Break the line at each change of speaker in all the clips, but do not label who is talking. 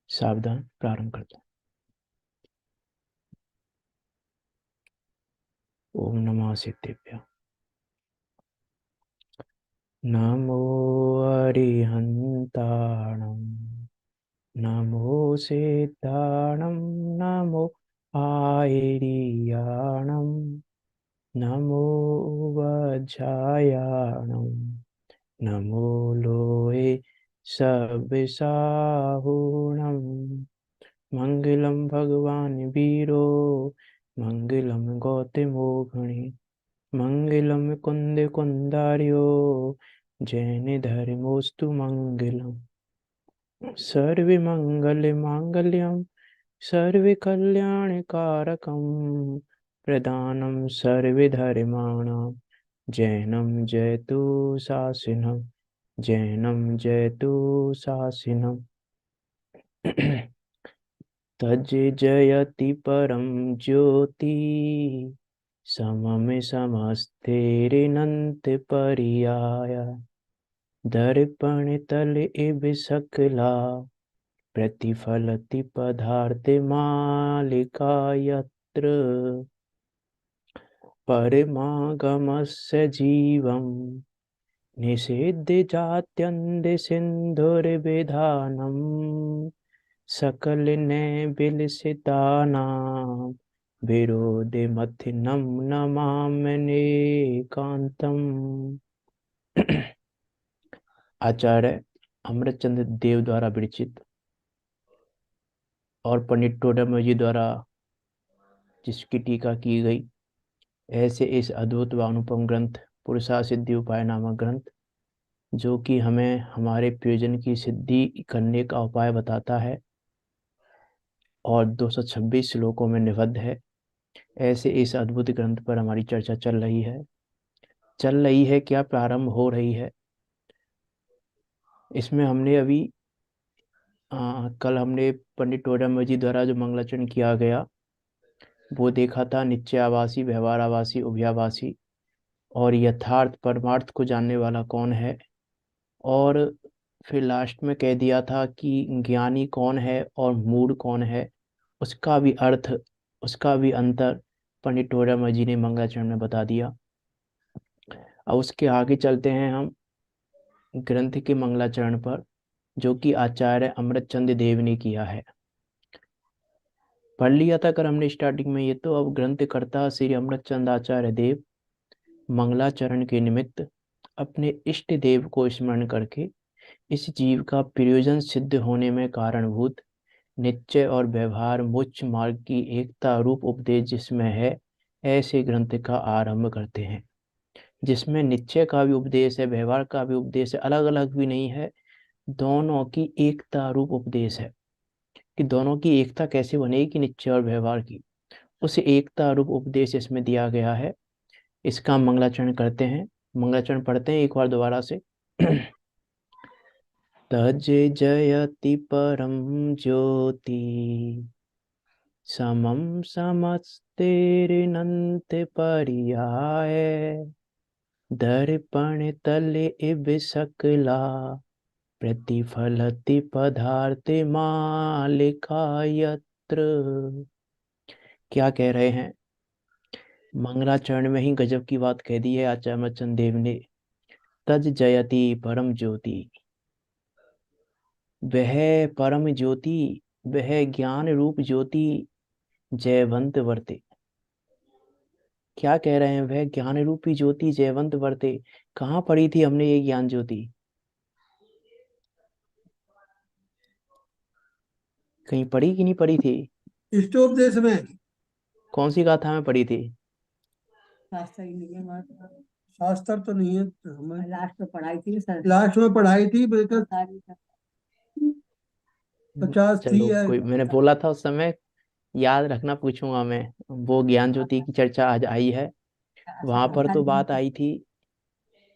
सावधान, प्रारंभ करता हूँ। ओम नमः सिद्धेभ्य। नमो अरिहंताणं, नमो सिद्धाणं, नमो आयर्याणं, नमो वज्रायाणं, नमो लोहे सविसाहुणं। मंगलम भगवान वीरो, मंगलम गौतमोघणे, मंगलम कुंद कुंदार्यो, जैन धर्मोस्तु मंगलम। सर्वे मंगल मांगल्यम, सर्वे कल्याण कारकम, प्रदानम सर्वे धर्माणाम, जैनम जयतु शासनम, जैनम जयतु शासनम। तज जयति परम ज्योति, समम समस्तेरिनंत पर्याय, दर्पण तल इव सकला, प्रतिफलति पदार्थ मालिका यत्र, परमागमस्य जीवं निषेध्य जात्यन्त सिन्धुर्विधानम्, सकल ने विलसितानां, विरोधिमथिनं नमाम्यनेकान्तम्। आचार्य अमृतचंद्र देव द्वारा विरचित और पंडित टोडरमल जी द्वारा जिसकी टीका की गई, ऐसे इस अद्भुत व अनुपम ग्रंथ पुरुषार्थ सिद्धि उपाय नामक ग्रंथ, जो कि हमें हमारे प्रयोजन की सिद्धि करने का उपाय बताता है और 226 श्लोकों में निबद्ध है, ऐसे इस अद्भुत ग्रंथ पर हमारी चर्चा चल रही है क्या प्रारंभ हो रही है। इसमें हमने अभी कल हमने पंडित टोडरमल जी द्वारा जो मंगलाचरण किया गया वो देखा था, निश्चयाभासी, व्यवहाराभासी, उभयाभासी और यथार्थ परमार्थ को जानने वाला कौन है। और फिर लास्ट में कह दिया था कि ज्ञानी कौन है और मूढ़ कौन है, उसका भी अर्थ, उसका भी अंतर पंडित टोडरमल जी ने मंगलाचरण में बता दिया। अब उसके आगे चलते हैं हम ग्रंथ के मंगलाचरण पर, जो कि आचार्य अमृतचंद देव ने किया है। पढ़ लिया था कर हमने स्टार्टिंग में ये तो। अब ग्रंथ करता श्री अमृतचंद आचार्य देव मंगलाचरण के निमित्त अपने इष्ट देव को स्मरण करके इस जीव का प्रयोजन सिद्ध होने में कारणभूत निश्चय और व्यवहार मोक्ष मार्ग की एकता रूप उपदेश जिसमें है, ऐसे ग्रंथ का आरंभ करते हैं, जिसमें निश्चय का भी उपदेश है, व्यवहार का भी उपदेश है, अलग अलग भी नहीं है, दोनों की एकता रूप उपदेश है कि दोनों की एकता कैसे बनेगी, निश्चय और व्यवहार की, उस एकता रूप उपदेश इसमें दिया गया है। इसका मंगलाचरण करते हैं, मंगलाचरण पढ़ते हैं एक बार दोबारा से। तज जयति परम ज्योति, समम समस्तेरिनंत पर्याय, दर्पण तले इव सकला, प्रतिफलति पदार्थ मालिका यत्र। क्या कह रहे हैं, मंगलाचरण में ही गजब की बात कह दी है आचार्य अमरचंद देव ने। तज जयति परम ज्योति, वह परम ज्योति, वह ज्ञान रूप ज्योति जयवंत वर्ते। क्या कह रहे हैं, वह ज्ञान रूपी ज्योति जयवंत वर्ते। कहाँ पढ़ी थी हमने ये ज्ञान ज्योति, कहीं पढ़ी कि नहीं पढ़ी थी?
इष्टोपदेश में।
कौन सी गाथा में पढ़ी थी?
शास्त्र ही नहीं है हमारे पास। शास्त्र तो नहीं है तो हमें लास्ट में पढ़ाई थी सर, लास्ट में पढ़ाई थी बेटा। 50 थी
चलो
या
कोई, मैंने बोला था उस समय, याद रखना, पूछूंगा मैं। वो ज्ञान ज्योति की चर्चा आज आई है, वहां पर तो बात आई थी,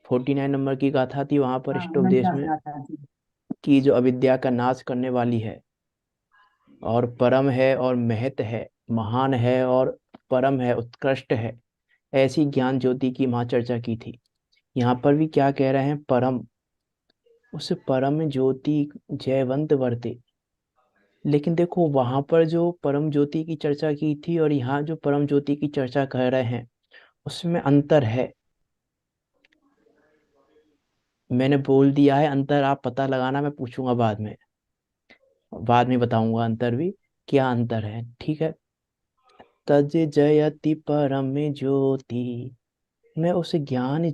49 नंबर की गाथा थी वहां पर इष्टोपदेश में, कि जो अविद्या का नाश करने वाली है और परम है और महत है, महान है और परम है, उत्कृष्ट है, ऐसी ज्ञान ज्योति की मां चर्चा की थी। यहाँ पर भी क्या कह रहे हैं, परम, उस परम ज्योति जयवंत वर्ते। लेकिन देखो वहां पर जो परम ज्योति की चर्चा की थी और यहाँ जो परम ज्योति की चर्चा कर रहे हैं उसमें अंतर है। मैंने बोल दिया है अंतर, आप पता लगाना, मैं पूछूंगा बाद में बताऊंगा अंतर भी, क्या अंतर है, ठीक है। तज जयति परम ज्योति, मैं उस ज्ञान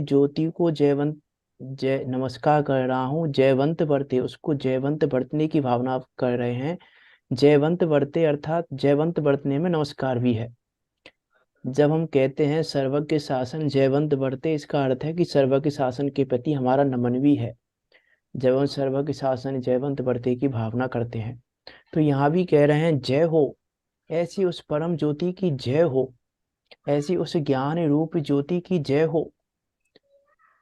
ज्योति को जयवंत, जय नमस्कार कर रहा हूँ। जयवंत बरते, उसको जयवंत बरतने की भावना कर रहे हैं। जयवंत बरते अर्थात जयवंत बरतने में नमस्कार भी है। जब हम कहते हैं सर्वज्ञ शासन जयवंत बरते, इसका अर्थ है कि सर्वज्ञ शासन के प्रति हमारा नमन भी है। जब हम सर्वज्ञ शासन जयवंत बरते की भावना करते हैं, तो यहाँ भी कह रहे हैं जय हो, ऐसी उस परम ज्योति की जय हो, ऐसी उस ज्ञान रूप ज्योति की जय हो।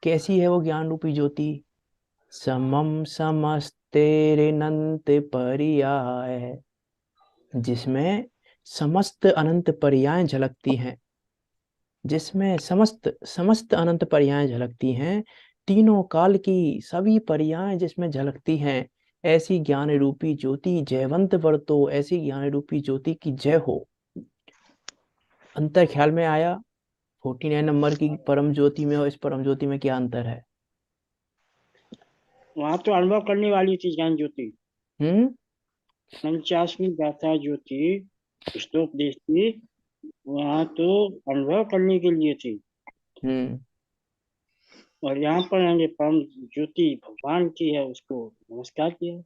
कैसी है वो ज्ञान रूपी ज्योति? समम समस्तेरनंत पर्याय, जिसमें समस्त अनंत पर्याय झलकती हैं, जिसमें समस्त समस्त अनंत पर्याय झलकती हैं, तीनों काल की सभी पर्याय जिसमें झलकती हैं। ऐसी ज्ञान रूपी ज्योति जयवंत बरतो, ऐसी ज्ञान रूपी ज्योति की जय हो। अंतर ख्याल में आया? 49 नंबर की परम ज्योति में और इस परम ज्योति में क्या अंतर है?
वहां तो अनुभव करने वाली थी ज्ञान ज्योति।
हम्म।
49वीं गाथा जो थी, इष्टोपदेश थी, वहां तो अनुभव करने के लिए थी।
हम्म।
और यहाँ पर हमने परम ज्योति भगवान की है, उसको नमस्कार किया।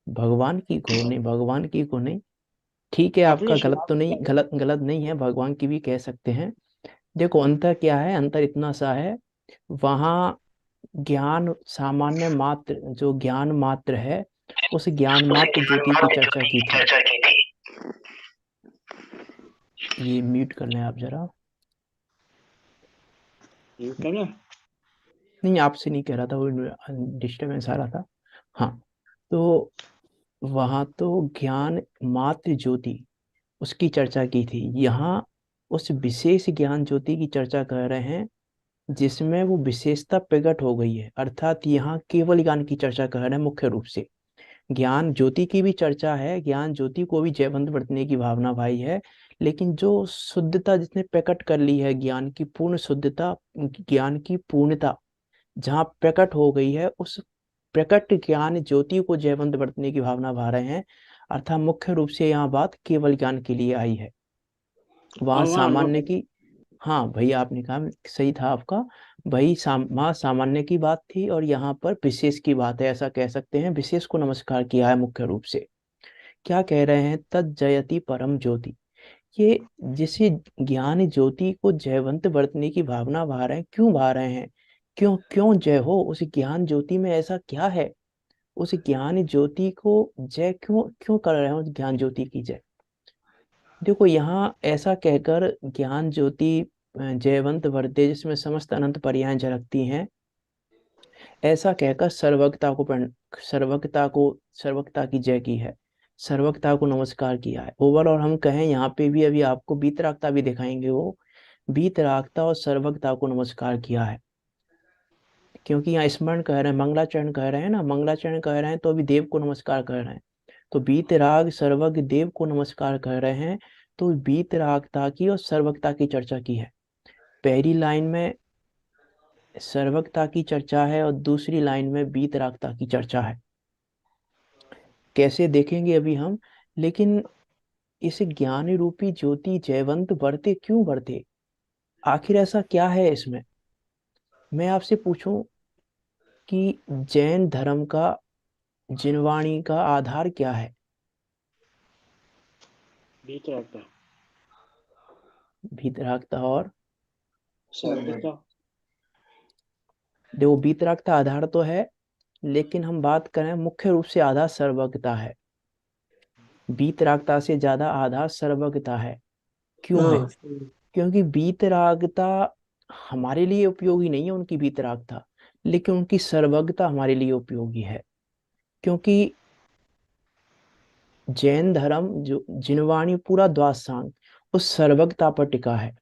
भगवान की को नहीं, भगवान की को नहीं। ठीक है,
अपने
आपका गलत
स्वभाव
तो नहीं,
से।
गलत गलत नहीं है, भगवान की भी कह सकते हैं। देखो अंतर क्या है, अंतर इतना सा है, वहाँ ज्ञान सामान्य मात्र, जो ज्ञान मात्र है, उस ज्ञान मात्र ज्योति की चर्चा की थी। ये म्यूट कर लें आप जरा।
ठीक है ना?
नहीं, आपसे नहीं कह रहा था, वो डिस्टरबेंस आ रहा था। हाँ, तो वहाँ तो ज्ञान मात्र ज्योति, उसकी चर्चा की थी। यहाँ उस विशेष ज्ञान ज्योति की चर्चा कर रहे हैं, जिसमें वो विशेषता प्रकट हो गई है। अर्थात यहाँ केवल ज्ञान की चर्चा कर रहे हैं मुख्य रूप से। ज्ञान ज्योति की भी चर्चा है, ज्ञान ज्योति को भी जयवंत बरतने की भावना भाई है। लेकिन जो शुद्धता जिसने प्रकट कर ली है, ज्ञान की पूर्ण शुद्धता, ज्ञान की पूर्णता जहाँ प्रकट हो गई है, उस प्रकट ज्ञान ज्योति को जयवंत बरतने की भावना भा रहे हैं। अर्थात मुख्य रूप से यहाँ बात केवल ज्ञान के लिए आई है। वहाँ
और वहाँ अनुभव
सामान्य की, हाँ भाई आपने कहा सही था आपका, भाई वहाँ सामान्य की बात थी और यहाँ पर विशेष की बात है, ऐसा कह सकते हैं। विशेष को नमस्कार किया है मुख्य रूप से। क्या कह रहे हैं? तद जयति परम ज्योति, ये जिसे ज्ञान ज्योति को जयवंत बरतने की भावना भा रहे हैं, क्यों भा रहे हैं? क्यों क्यों जय हो? उस ज्ञान ज्योति में ऐसा क्या है? उस ज्ञान ज्योति को जय क्यों क्यों कर रहे हैं, उस ज्ञान ज्योति की जय? देखो यहाँ ऐसा कहकर ज्ञान ज्योति जयवंत वर्धे, जिसमें समस्त अनंत पर्याय झलकती हैं, ऐसा कहकर सर्वज्ञता की जय की है, सर्वज्ञता को नमस्कार किया है। ओवरऑल हम कहें यहाँ पे भी, अभी आपको बीतरागता भी दिखाएंगे, वो बीतरागता और सर्वज्ञता को नमस्कार किया है। क्योंकि यहाँ स्मरण कह रहे हैं, मंगलाचरण कह रहे हैं ना, मंगलाचरण कह रहे हैं तो अभी देव को नमस्कार कर रहे हैं। तो बीतराग सर्वज्ञ देव को नमस्कार कर रहे हैं, तो बीतरागता की और सर्वज्ञता की चर्चा की है। पहली लाइन में सर्वज्ञता की चर्चा है और दूसरी लाइन में बीतरागता की चर्चा है। कैसे देखेंगे अभी हम। लेकिन इस ज्ञान रूपी ज्योति जयवंत बरते, क्यों बरते? आखिर ऐसा क्या है इसमें? मैं आपसे पूछूं कि जैन धर्म का जिनवाणी का आधार क्या है?
बीत रहता
बीतरागता और,
सर्वज्ञता।
देखो बीतरागता आधार तो है, लेकिन हम बात करें मुख्य रूप से आधार सर्वज्ञता है। बीतरागता से ज्यादा आधार सर्वज्ञता है। क्यों है?
हाँ।
क्योंकि बीतरागता हमारे लिए उपयोगी नहीं है, उनकी बीतरागता, लेकिन उनकी सर्वज्ञता हमारे लिए उपयोगी है। क्योंकि जैन धर्म जो जिनवाणी पूरा द्वादशांग उस सर्वज्ञता पर टिका है।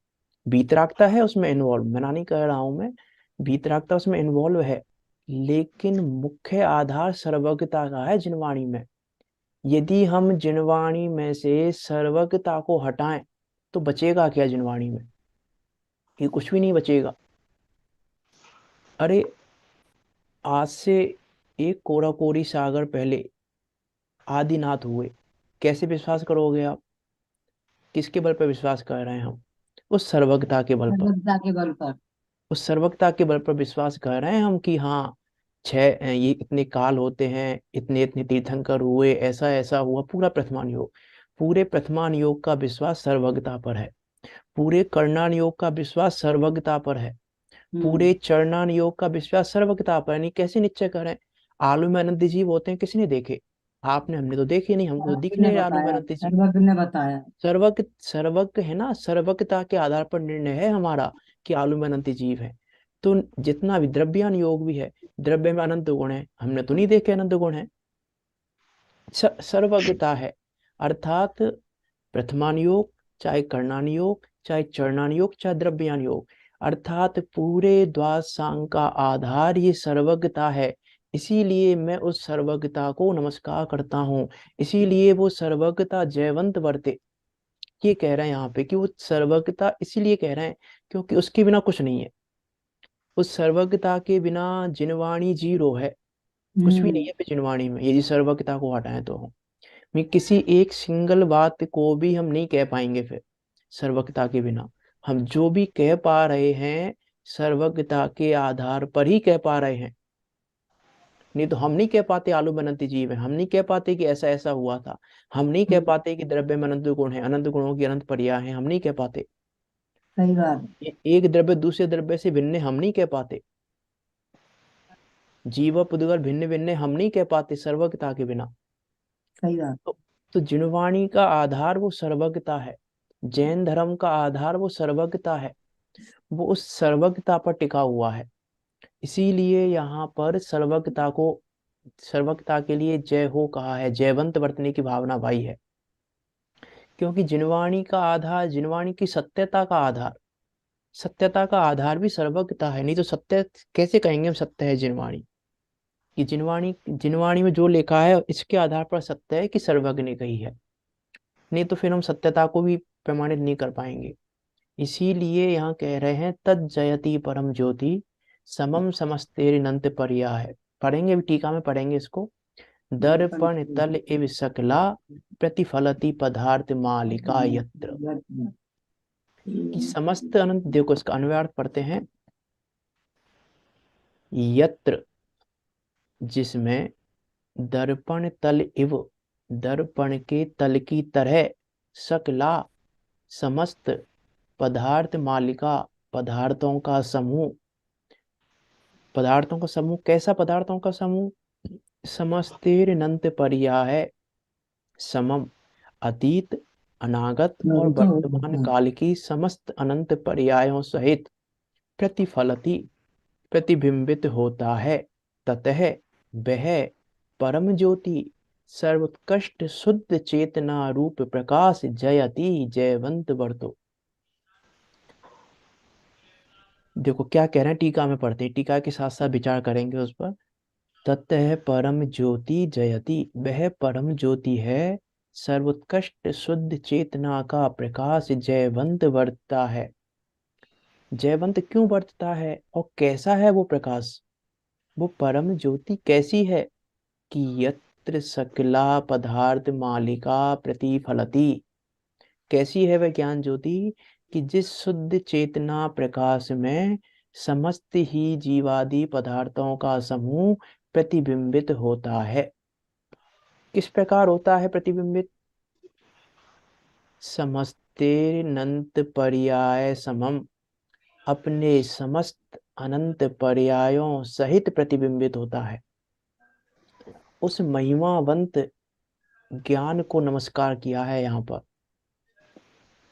बीतरागता है उसमें इन्वॉल्व, मना नहीं कर रहा हूं मैं, वीतरागता उसमें इन्वॉल्व है, लेकिन मुख्य आधार सर्वज्ञता का है जिनवाणी में। यदि हम जिनवाणी में से सर्वज्ञता को हटाएं तो बचेगा क्या जिनवाणी में? ये कुछ भी नहीं बचेगा। अरे आज से एक कोरा कोरी सागर पहले आदिनाथ हुए, कैसे विश्वास करोगे आप? किसके बल पर विश्वास कर रहे हैं हम? उस सर्वज्ञता के बल पर।
सर्वज्ञता के बल पर।
उस सर्वज्ञता के बल पर विश्वास कर रहे हैं हम कि हाँ, ये इतने काल होते हैं, इतने इतने तीर्थंकर हुए, ऐसा ऐसा हुआ। पूरा प्रथमान योग, पूरे प्रथमान योग का विश्वास सर्वज्ञता पर है। पूरे करणान योग का विश्वास सर्वज्ञता पर है। पूरे चरणान योग का विश्वास सर्वज्ञता पर है। नहीं, कैसे निश्चय करें? आलू में अनंत जीव होते हैं, किसने देखे? आपने, हमने तो देखे नहीं, हमको तो दिख
ने
नहीं रहे आलू में
बताया,
अनंत जीव।
सर्वज्ञ ने बताया।
सर्वज्ञ है ना, सर्वज्ञता के आधार पर निर्णय है हमारा कि आलू में अनंत जीव है। तो जितना भी द्रव्यान योग भी है, द्रव्य में अनंत गुण है, हमने तो नहीं देखे अनंत गुण है। सर्वज्ञता है, अर्थात प्रथमान योग, चाहे कर्णान योग, चाहे चरणान योग, चाहे द्रव्यान योग, अर्थात पूरे द्वादशांग का आधार ये सर्वज्ञता है। इसीलिए मैं उस सर्वज्ञता को नमस्कार करता हूँ। इसीलिए वो सर्वज्ञता जयवंत वर्ते। ये कह रहे हैं यहाँ पे कि वो सर्वज्ञता इसीलिए कह रहे हैं क्योंकि उसके बिना कुछ नहीं है। उस सर्वज्ञता के बिना जिनवाणी जीरो है, कुछ भी नहीं है फिर जिनवाणी में, यदि सर्वज्ञता को हटाएं तो हम, मैं किसी एक सिंगल बात को भी हम नहीं कह पाएंगे फिर सर्वज्ञता के बिना। हम जो भी कह पा रहे हैं सर्वज्ञता के आधार पर ही कह पा रहे हैं। नहीं तो हम नहीं कह पाते आलू में अनंत जीव है, हम नहीं कह पाते कि ऐसा ऐसा हुआ था, हम नहीं कह पाते कि द्रव्य में अनंत गुण है, अनंत गुणों की अनंत पर्याय है, हम नहीं कह पाते।
सही बात।
एक द्रव्य दूसरे द्रव्य से भिन्न हम नहीं कह पाते। जीव पुद्गल भिन्न भिन्न हम नहीं कह पाते सर्वज्ञता के बिना।
सही बात।
तो जिनवाणी का आधार वो सर्वज्ञता है। जैन धर्म का आधार वो सर्वज्ञता है। वो उस सर्वज्ञता पर टिका हुआ है। इसीलिए यहाँ पर सर्वज्ञता के लिए जय हो कहा है, जयवंत बरतने की भावना भाई है। क्योंकि जिनवाणी का आधार, जिनवाणी की सत्यता का आधार भी सर्वज्ञता है। नहीं तो सत्य कैसे कहेंगे हम सत्य है जिनवाणी? कि जिनवाणी में जो लिखा है इसके आधार पर सत्य है कि सर्वज्ञ ने कही है। नहीं तो फिर हम सत्यता को भी प्रमाणित नहीं कर पाएंगे। इसीलिए यहाँ कह रहे हैं तद जयति परम ज्योति समम समस्तेरिनंत पर्याय है। पढ़ेंगे भी, टीका में पढ़ेंगे इसको। दर्पण तल इव सकला प्रतिफलति पदार्थ मालिका यत्र। कि समस्त अनंत, देखो इसका अनुवाद पढ़ते हैं। यत्र, जिसमें दर्पण तल इव, दर्पण के तल की तरह, सकला समस्त, पदार्थ मालिका पदार्थों का समूह, पदार्थों का समूह कैसा पदार्थों का समूह? समस्तेरनंत पर्याय, समम, अतीत अनागत और वर्तमान काल की समस्त अनंत पर्यायों सहित प्रतिफलति, प्रतिबिंबित होता है। ततः वह परम ज्योति सर्वोत्कृष्ट शुद्ध चेतना रूप प्रकाश जयति जयवंत वर्तो। देखो क्या कह रहे हैं, टीका में पढ़ते हैं, टीका के साथ साथ विचार करेंगे उस पर। ततः परम ज्योति जयति, वह परम ज्योति है, सर्वोत्कृष्ट शुद्ध चेतना का प्रकाश जयवंत वर्तता है। जयवंत क्यों वर्तता है और कैसा है वो प्रकाश? वो परम ज्योति कैसी है? कि यत्र सकला पदार्थ मालिका प्रतिफलति। कैसी है वह ज्ञान ज्योति? कि जिस शुद्ध चेतना प्रकाश में समस्त ही जीवादि पदार्थों का समूह प्रतिबिंबित होता है। किस प्रकार होता है प्रतिबिंबित? समस्तेरनंत पर्याय समम, अपने समस्त अनंत पर्यायों सहित प्रतिबिंबित होता है। उस महिमावंत ज्ञान को नमस्कार किया है यहाँ पर।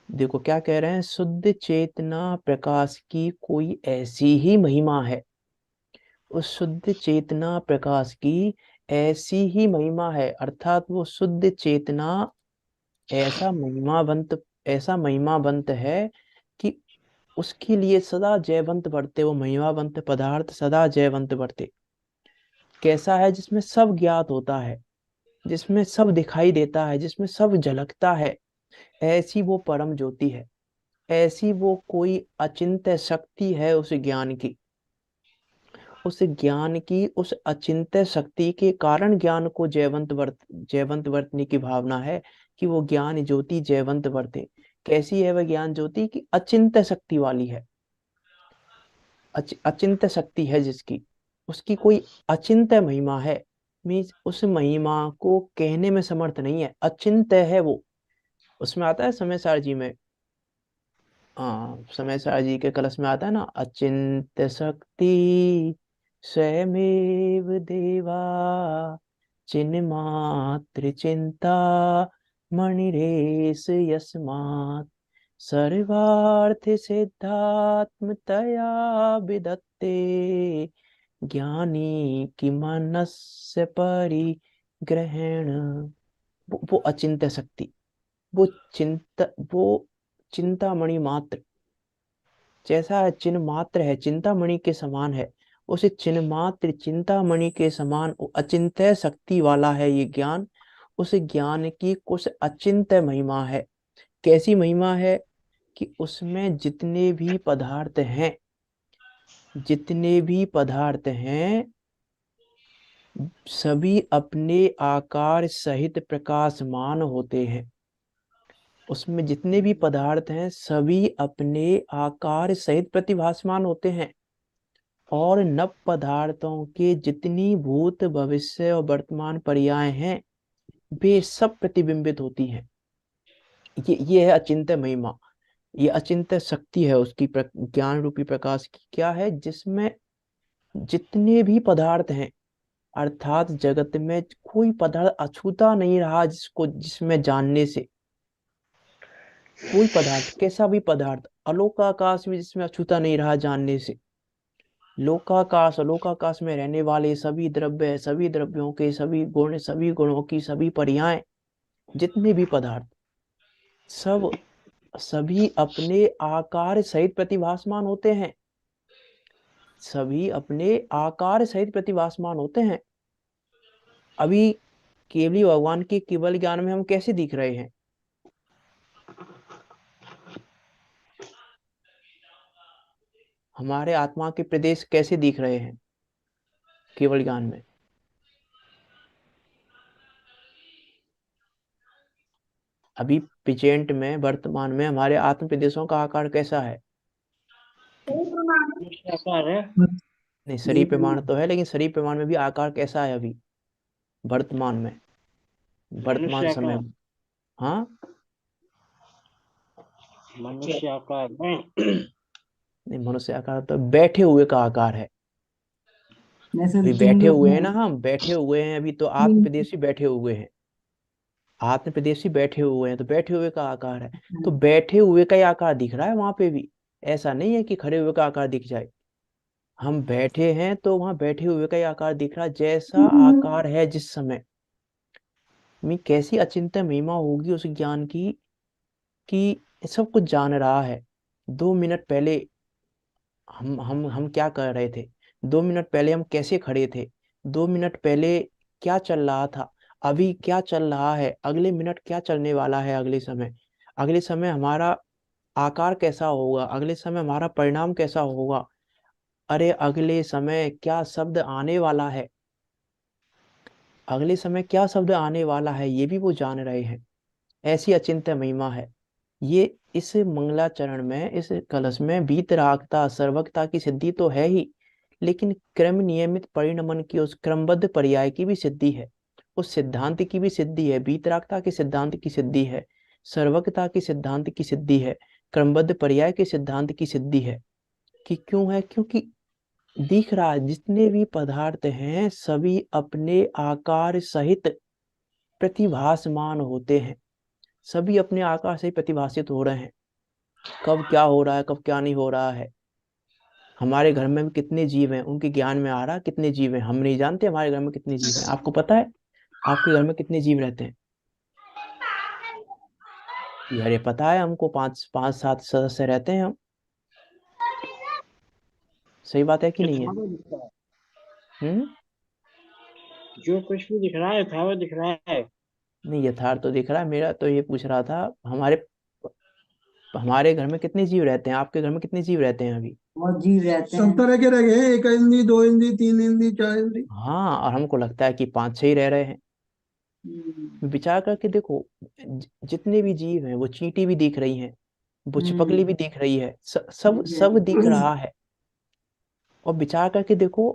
देखो क्या कह रहे हैं, शुद्ध चेतना प्रकाश की कोई ऐसी ही महिमा है, उस शुद्ध चेतना प्रकाश की ऐसी ही महिमा है, अर्थात वो शुद्ध चेतना ऐसा महिमावंत, ऐसा महिमावंत है कि उसके लिए सदा जयवंत वर्ते, वो महिमावंत पदार्थ सदा जयवंत वर्ते। कैसा है? जिसमें सब ज्ञात होता है, जिसमें सब दिखाई देता है, जिसमें सब झलकता है, ऐसी वो परम ज्योति है। ऐसी वो कोई अचिंत्य शक्ति है उस ज्ञान की। उस ज्ञान की, उस अचिंत्य शक्ति के कारण ज्ञान को जयवंत वर्तने की भावना है कि वो ज्ञान ज्योति जयवंत वर्ते। कैसी है वह ज्ञान ज्योति? की अचिंत्य शक्ति वाली है। अचिंत्य शक्ति है जिसकी, उसकी कोई अचिंत्य महिमा है। मीन्स उस महिमा को कहने में समर्थ नहीं है, अचिंत्य है वो। उसमें आता है समय सार जी में, हाँ समय सार जी के कलश में आता है ना, अचिंत्य शक्ति स्वयमेव देवा, चिन्मात्र चिंता मणिरेश यस्मात्, सर्वार्थ सिद्धात्मतया विदत्ते, ज्ञानी की मनस्य परिग्रहण। वो अचिंत्य शक्ति, वो चिंतामणि मात्र, जैसा चिन्ह मात्र है, चिंतामणि के समान है। उसे चिन्ह मात्र चिंतामणि के समान अचिंत्य शक्ति वाला है ये ज्ञान। उस ज्ञान की कुछ अचिंत्य महिमा है। कैसी महिमा है? कि उसमें जितने भी पदार्थ हैं सभी अपने आकार सहित प्रकाशमान होते हैं। उसमें जितने भी पदार्थ हैं सभी अपने आकार सहित प्रतिभासमान होते हैं। और नव पदार्थों के जितनी भूत भविष्य और वर्तमान पर्याय हैं वे सब प्रतिबिंबित होती हैं। ये है अचिंत्य महिमा, ये अचिंत्य शक्ति है उसकी, ज्ञान रूपी प्रकाश की। क्या है? जिसमें जितने भी पदार्थ हैं, अर्थात जगत में कोई पदार्थ अछूता नहीं रहा जिसको, जिसमें जानने से कोई पदार्थ, कैसा भी पदार्थ, अलोकाकाश भी जिसमें अछूता नहीं रहा जानने से। लोकाकाश, अलोकाकाश में रहने वाले सभी द्रव्य, सभी द्रव्यों के सभी गुण, सभी गुणों की सभी पर्याय, जितने भी पदार्थ, सभी अपने आकार सहित प्रतिभासमान होते हैं। सभी अपने आकार सहित प्रतिभासमान होते हैं। अभी केवली भगवान के केवल ज्ञान में हम कैसे दिख रहे हैं? हमारे आत्मा के प्रदेश कैसे दिख रहे हैं केवल ज्ञान में? अभी प्रेजेंट में, वर्तमान में हमारे आत्म प्रदेशों का आकार कैसा है?
आकार है।
नहीं, शरीर प्रमाण तो है, लेकिन शरीर प्रमाण में भी आकार कैसा है अभी वर्तमान में, वर्तमान
मनुष्य
समय
आकार,
में? हाँ,
मनुष्य आकार है।
नहीं, मनुष्य आकार तो बैठे हुए का आकार है।
जैसे
अभी
तीन
बैठे
लोग
हुए हैं
हैं।
ना, हम बैठे हुए हैं अभी, तो आत्म प्रदेशी बैठे हुए हैं, आत्म प्रदेशी बैठे हुए हैं, तो बैठे हुए का आकार है। तो बैठे हुए का ही आकार दिख रहा है वहां पे भी। ऐसा नहीं है कि खड़े हुए का आकार दिख जाए। हम बैठे हैं तो वहां बैठे हुए का ही आकार दिख रहा है, जैसा आकार है जिस समय में। कैसी अचिंत्य महिमा होगी उस ज्ञान की कि सब कुछ जान रहा है। 2 मिनट पहले हम क्या कर रहे थे, 2 मिनट पहले हम कैसे खड़े थे, 2 मिनट पहले क्या चल रहा था, अभी क्या चल रहा है, अगले मिनट क्या चलने वाला है, अगले समय हमारा आकार कैसा होगा, अगले समय हमारा परिणाम कैसा होगा, अरे अगले समय क्या शब्द आने वाला है, अगले समय क्या शब्द आने वाला है, ये भी वो जान रहे हैं। ऐसी अचिंत्य महिमा है ये। इस मंगलाचरण में, इस कलश में वीतरागता सर्वकता की सिद्धि तो है ही, लेकिन क्रम नियमित परिणमन की, उस क्रमबद्ध पर्याय की भी सिद्धि है, उस सिद्धांत की भी सिद्धि है। वीतरागता के सिद्धांत की सिद्धि है, सर्वकता के सिद्धांत की सिद्धि है, क्रमबद्ध पर्याय के सिद्धांत की सिद्धि है। कि क्यों है? क्योंकि दिख रहा है जितने भी पदार्थ हैं सभी अपने आकार सहित प्रतिभासमान होते हैं, सभी अपने आकार से प्रतिभाषित हो रहे हैं। कब क्या हो रहा है, कब क्या नहीं हो रहा है। हमारे घर में भी कितने जीव हैं, उनके ज्ञान में आ रहा है कितने जीव हैं, हम नहीं जानते हमारे घर में कितने जीव हैं। आपको पता है आपके घर में कितने जीव रहते हैं? अरे पता है हमको, 5 5 7 सदस्य रहते हैं हम। सही बात है कि नहीं है?
यथावत दिखता है,
हम्म।
जो कुछ भी दिख रहा है यथावत दिख रहा है।
नहीं, यथार्थ तो दिख रहा है। मेरा तो ये पूछ रहा था, हमारे हमारे घर में कितने जीव रहते हैं, आपके घर में कितने जीव रहते हैं अभी?
बहुत जीव रहते सब हैं तरह के रह गए हैं, 1 इंद्री 2 इंद्री 3 इंद्री 4 इंद्री।
हाँ, और हमको लगता है कि 5-6 ही रह रहे हैं। विचार करके देखो, जितने भी जीव हैं, वो चींटी भी दिख रही हैं, वो छिपकली भी दिख रही है, सब सब दिख रहा है। और विचार करके देखो,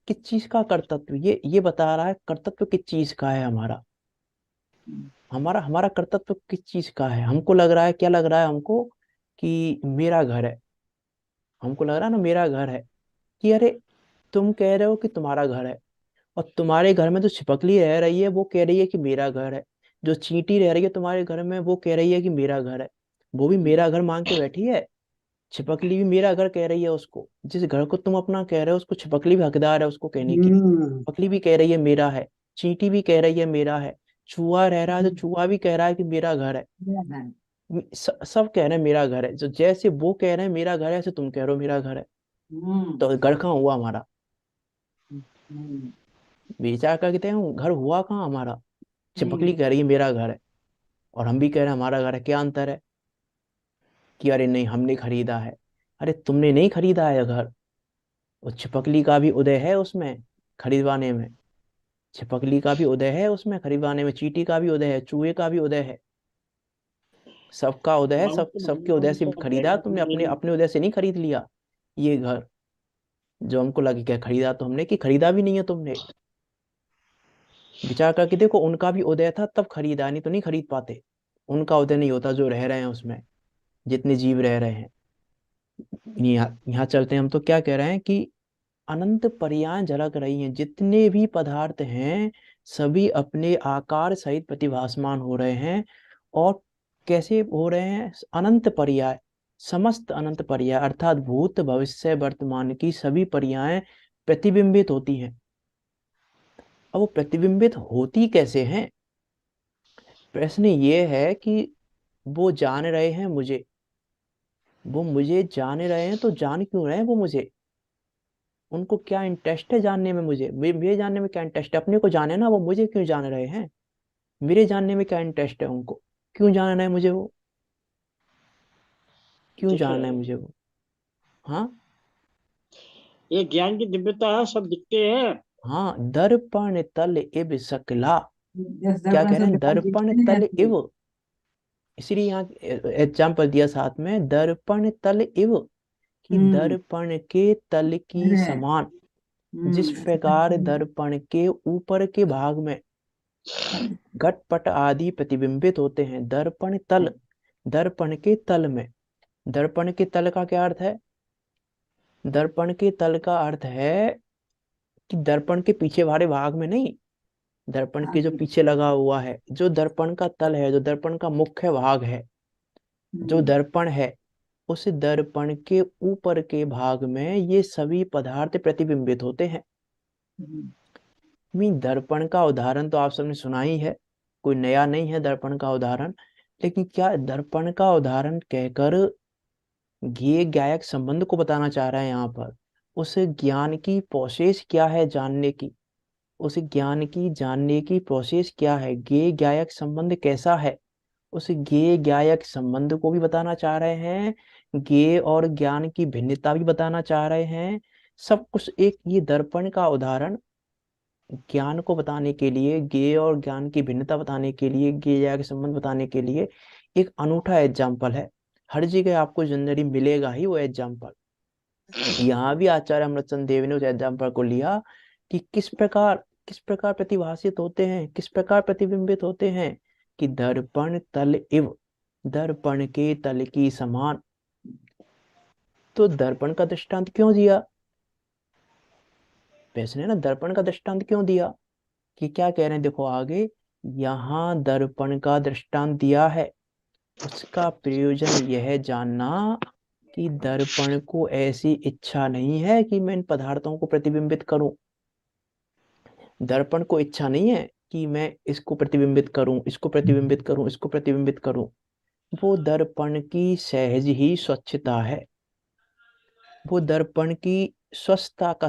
किस चीज का कर्तव्य, ये बता रहा है कर्तव्य किस चीज का है हमारा। हमारा हमारा कर्तव्य किस चीज का है? हमको लग रहा है, क्या लग रहा है हमको, कि मेरा घर है। हमको लग रहा है ना मेरा घर है, कि अरे तुम कह रहे हो कि तुम्हारा घर है, और तुम्हारे घर में जो छिपकली रह रही है वो कह रही है कि मेरा घर है। जो चींटी रह रही है तुम्हारे घर में वो कह रही है कि मेरा घर है। वो भी मेरा घर मांग के बैठी है। छिपकली भी मेरा घर कह रही है उसको। जिस घर को तुम अपना कह रहे हो, उसको छिपकली भी हकदार है उसको कहने की। छिपकली भी कह रही है मेरा है, चींटी भी कह रही है मेरा है, चूहा रह रहा है तो चूहा भी कह रहा है कि मेरा घर है। सब कह रहे हैं मेरा घर है। जो जैसे वो कह रहे हैं मेरा घर है, ऐसे तुम कह रहे हो मेरा घर है। तो घर कहाँ हुआ हमारा? विचार करके देखो, घर हुआ कहाँ हमारा? छिपकली कह रही है मेरा घर है, और हम भी कह रहे हैं हमारा घर है। क्या अंतर है? कि अरे नहीं, हमने खरीदा है। अरे तुमने नहीं खरीदा है घर। उस छिपकली का भी उदय है उसमें खरीदवाने में। छिपकली का भी उदय है उसमें खरीदवाने में, चींटी का भी उदय है, चूहे का भी उदय है। सबका उदय है,
बहुत
सबके उदय से
बहुत है
खरीदा। तुमने अपने अपने उदय से नहीं खरीद लिया ये घर। जो हमको लगे क्या खरीदा तो हमने, कि खरीदा भी नहीं है तुमने। विचार करके देखो, उनका भी उदय था तब खरीदा, नहीं तो नहीं खरीद पाते। उनका उदय नहीं होता जो रह रहे हैं उसमें, जितने जीव रह रहे हैं। यहाँ चलते हैं हम, तो क्या कह रहे हैं कि अनंत पर्याय झलक रही हैं, जितने भी पदार्थ हैं सभी अपने आकार सहित प्रतिभासमान हो रहे हैं। और कैसे हो रहे हैं? अनंत पर्याय, समस्त अनंत पर्याय अर्थात भूत भविष्य वर्तमान की सभी पर्याय प्रतिबिंबित होती हैं। अब वो प्रतिबिंबित होती कैसे हैं? प्रश्न ये है कि वो जान रहे हैं मुझे, वो मुझे जान रहे हैं, तो जान क्यों रहे हैं वो मुझे? उनको क्या इंटरेस्ट है जानने में मुझे? मेरे जानने में क्या इंटरेस्ट है? अपने को जाने ना, वो मुझे क्यों जान रहे हैं? मेरे जानने में क्या इंटरेस्ट है उनको? क्यों जानना है मुझे वो? क्यों
दिख
जानना
रहे
है
हैं।
मुझे वो? हाँ।
ये ज्ञान की दिव्यता है, सब दिखते हैं।
हाँ, दर्पण तल इव सकला।
जिस
क्या
दर्पण
कह
से
रहे हैं?
दिखाई
दर्पण
देती नहीं
तल
रहती है।
इव। इसीलिए यहाँ एग्जाम्पल दिया साथ में, दर्पण तल इव, कि
हम्म
दर्पण के तल की
है।
समान। जिस प्रकार दर्पण के ऊपर के भाग में घटपट आदि प्रतिबिंबित होते हैं, दर्पण तल, दर्पण के तल में। दर्पण के तल का क्या अर्थ है? दर्पण के तल का अर्थ है कि दर्पण के पीछे वाले भाग में नहीं, दर्पण के जो पीछे लगा हुआ है, जो दर्पण का तल है, जो दर्पण का मुख्य भाग है, जो दर्पण है, उस दर्पण के ऊपर के भाग में ये सभी पदार्थ प्रतिबिंबित होते हैं। दर्पण का उदाहरण तो आप सबने सुना ही है, कोई नया नहीं है दर्पण का उदाहरण। लेकिन क्या दर्पण का उदाहरण कहकर ये गायक संबंध को बताना चाह रहा है यहाँ पर? उस ज्ञान की प्रोसेस क्या है जानने की? उस ज्ञान की जानने की प्रोसेस क्या है? गे गायक संबंध कैसा है? उस गे गायक संबंध को भी बताना चाह रहे हैं। गे और ज्ञान की भिन्नता भी बताना चाह रहे हैं। सब कुछ एक ये दर्पण का उदाहरण ज्ञान को बताने के लिए, गे और ज्ञान की भिन्नता बताने के लिए, गे या के संबंध बताने के लिए एक अनूठा एग्जाम्पल है। हर जगह आपको जनरली मिलेगा ही वो एग्जाम्पल। यहाँ भी आचार्य अमृतचंद देव ने उस एग्जाम्पल को लिया कि किस प्रकार प्रतिभाषित होते हैं, किस प्रकार प्रतिबिंबित होते हैं, कि दर्पण तल इव, दर्पण के तल की समान। तो दर्पण का दृष्टांत क्यों दिया? वैसे ने ना दर्पण का दृष्टांत क्यों दिया? कि क्या कह रहे हैं देखो आगे, यहाँ दर्पण का दृष्टांत दिया है, उसका प्रयोजन यह है जानना कि दर्पण को ऐसी इच्छा नहीं है कि मैं इन पदार्थों को प्रतिबिंबित करूं। दर्पण को इच्छा नहीं है कि मैं इसको प्रतिबिंबित करूं, इसको प्रतिबिंबित करूं, इसको प्रतिबिंबित करूं। वो दर्पण की सहज ही स्वच्छता है। वो दर्पण की स्वस्थता का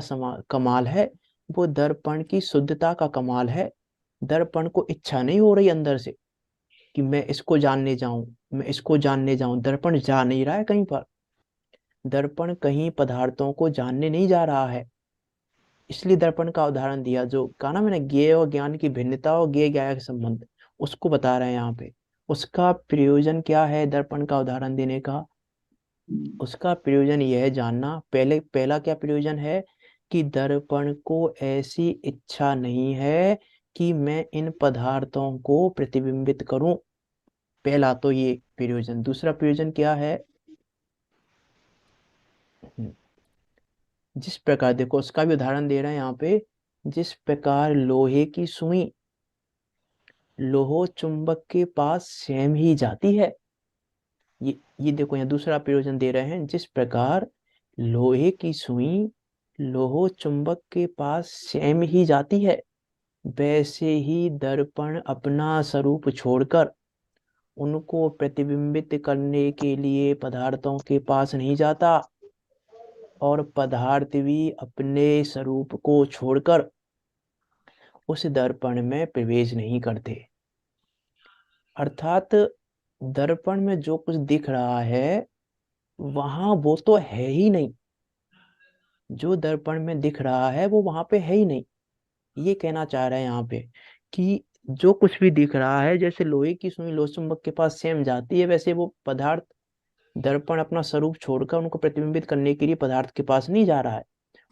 कमाल है, वो दर्पण की शुद्धता का कमाल है। दर्पण को इच्छा नहीं हो रही अंदर से कि मैं इसको जानने जाऊं, मैं इसको जानने जाऊं। दर्पण जा नहीं रहा है कहीं पर, दर्पण कहीं पदार्थों को जानने नहीं जा रहा है। इसलिए दर्पण का उदाहरण दिया, जो कहा ना मैंने, ज्ञेय और ज्ञान की भिन्नता और ज्ञेय ज्ञान का संबंध, उसको बता रहे हैं यहाँ पे। उसका प्रयोजन क्या है दर्पण का उदाहरण देने का? उसका प्रयोजन यह है जानना, पहला क्या प्रयोजन है, कि दर्पण को ऐसी इच्छा नहीं है कि मैं इन पदार्थों को प्रतिबिंबित करूं। पहला तो ये प्रयोजन। दूसरा प्रयोजन क्या है? जिस प्रकार, देखो उसका भी उदाहरण दे रहे हैं यहाँ पे। जिस प्रकार लोहे की सुई लोह चुंबक के पास स्वयं ही जाती है, ये देखो यहाँ दूसरा प्रयोजन दे रहे हैं। जिस प्रकार लोहे की सुई लोह चुंबक के पास स्वयं ही जाती है, वैसे ही दर्पण अपना स्वरूप छोड़कर उनको प्रतिबिंबित करने के लिए पदार्थों के पास नहीं जाता, और पदार्थ भी अपने स्वरूप को छोड़कर उस दर्पण में प्रवेश नहीं करते। अर्थात दर्पण में जो कुछ दिख रहा है वहां वो तो है ही नहीं, जो दर्पण में दिख रहा है वो वहां पे है ही नहीं। ये कहना चाह रहे हैं यहाँ पे कि जो कुछ भी दिख रहा है, जैसे लोहे की सुई लोह चुंबक के पास सेम जाती है, वैसे वो पदार्थ, दर्पण अपना स्वरूप छोड़कर उनको प्रतिबिंबित करने के लिए पदार्थ के पास नहीं जा रहा है,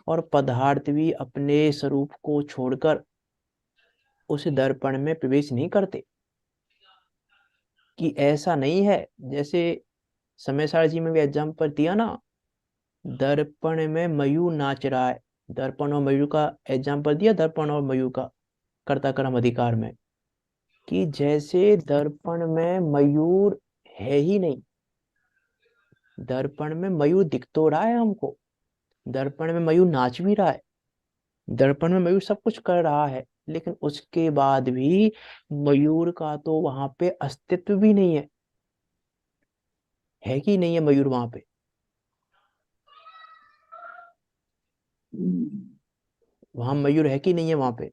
और पदार्थ भी अपने स्वरूप को छोड़कर उस दर्पण में प्रवेश नहीं करते। कि ऐसा नहीं है, जैसे समय सार जी में भी एग्जाम्पल दिया ना, दर्पण में मयूर नाच रहा है। दर्पण और मयूर का एग्जाम्पल दिया, दर्पण और मयूर का कर्ता कर्म अधिकार में, कि जैसे दर्पण में मयूर है ही नहीं। दर्पण में मयूर दिख तो रहा है हमको, दर्पण में मयूर नाच भी रहा है, दर्पण में मयूर सब कुछ कर रहा है, लेकिन उसके बाद भी मयूर का तो वहां पे अस्तित्व भी नहीं है कि नहीं है मयूर वहां पे? वहां मयूर है कि नहीं है वहां पे?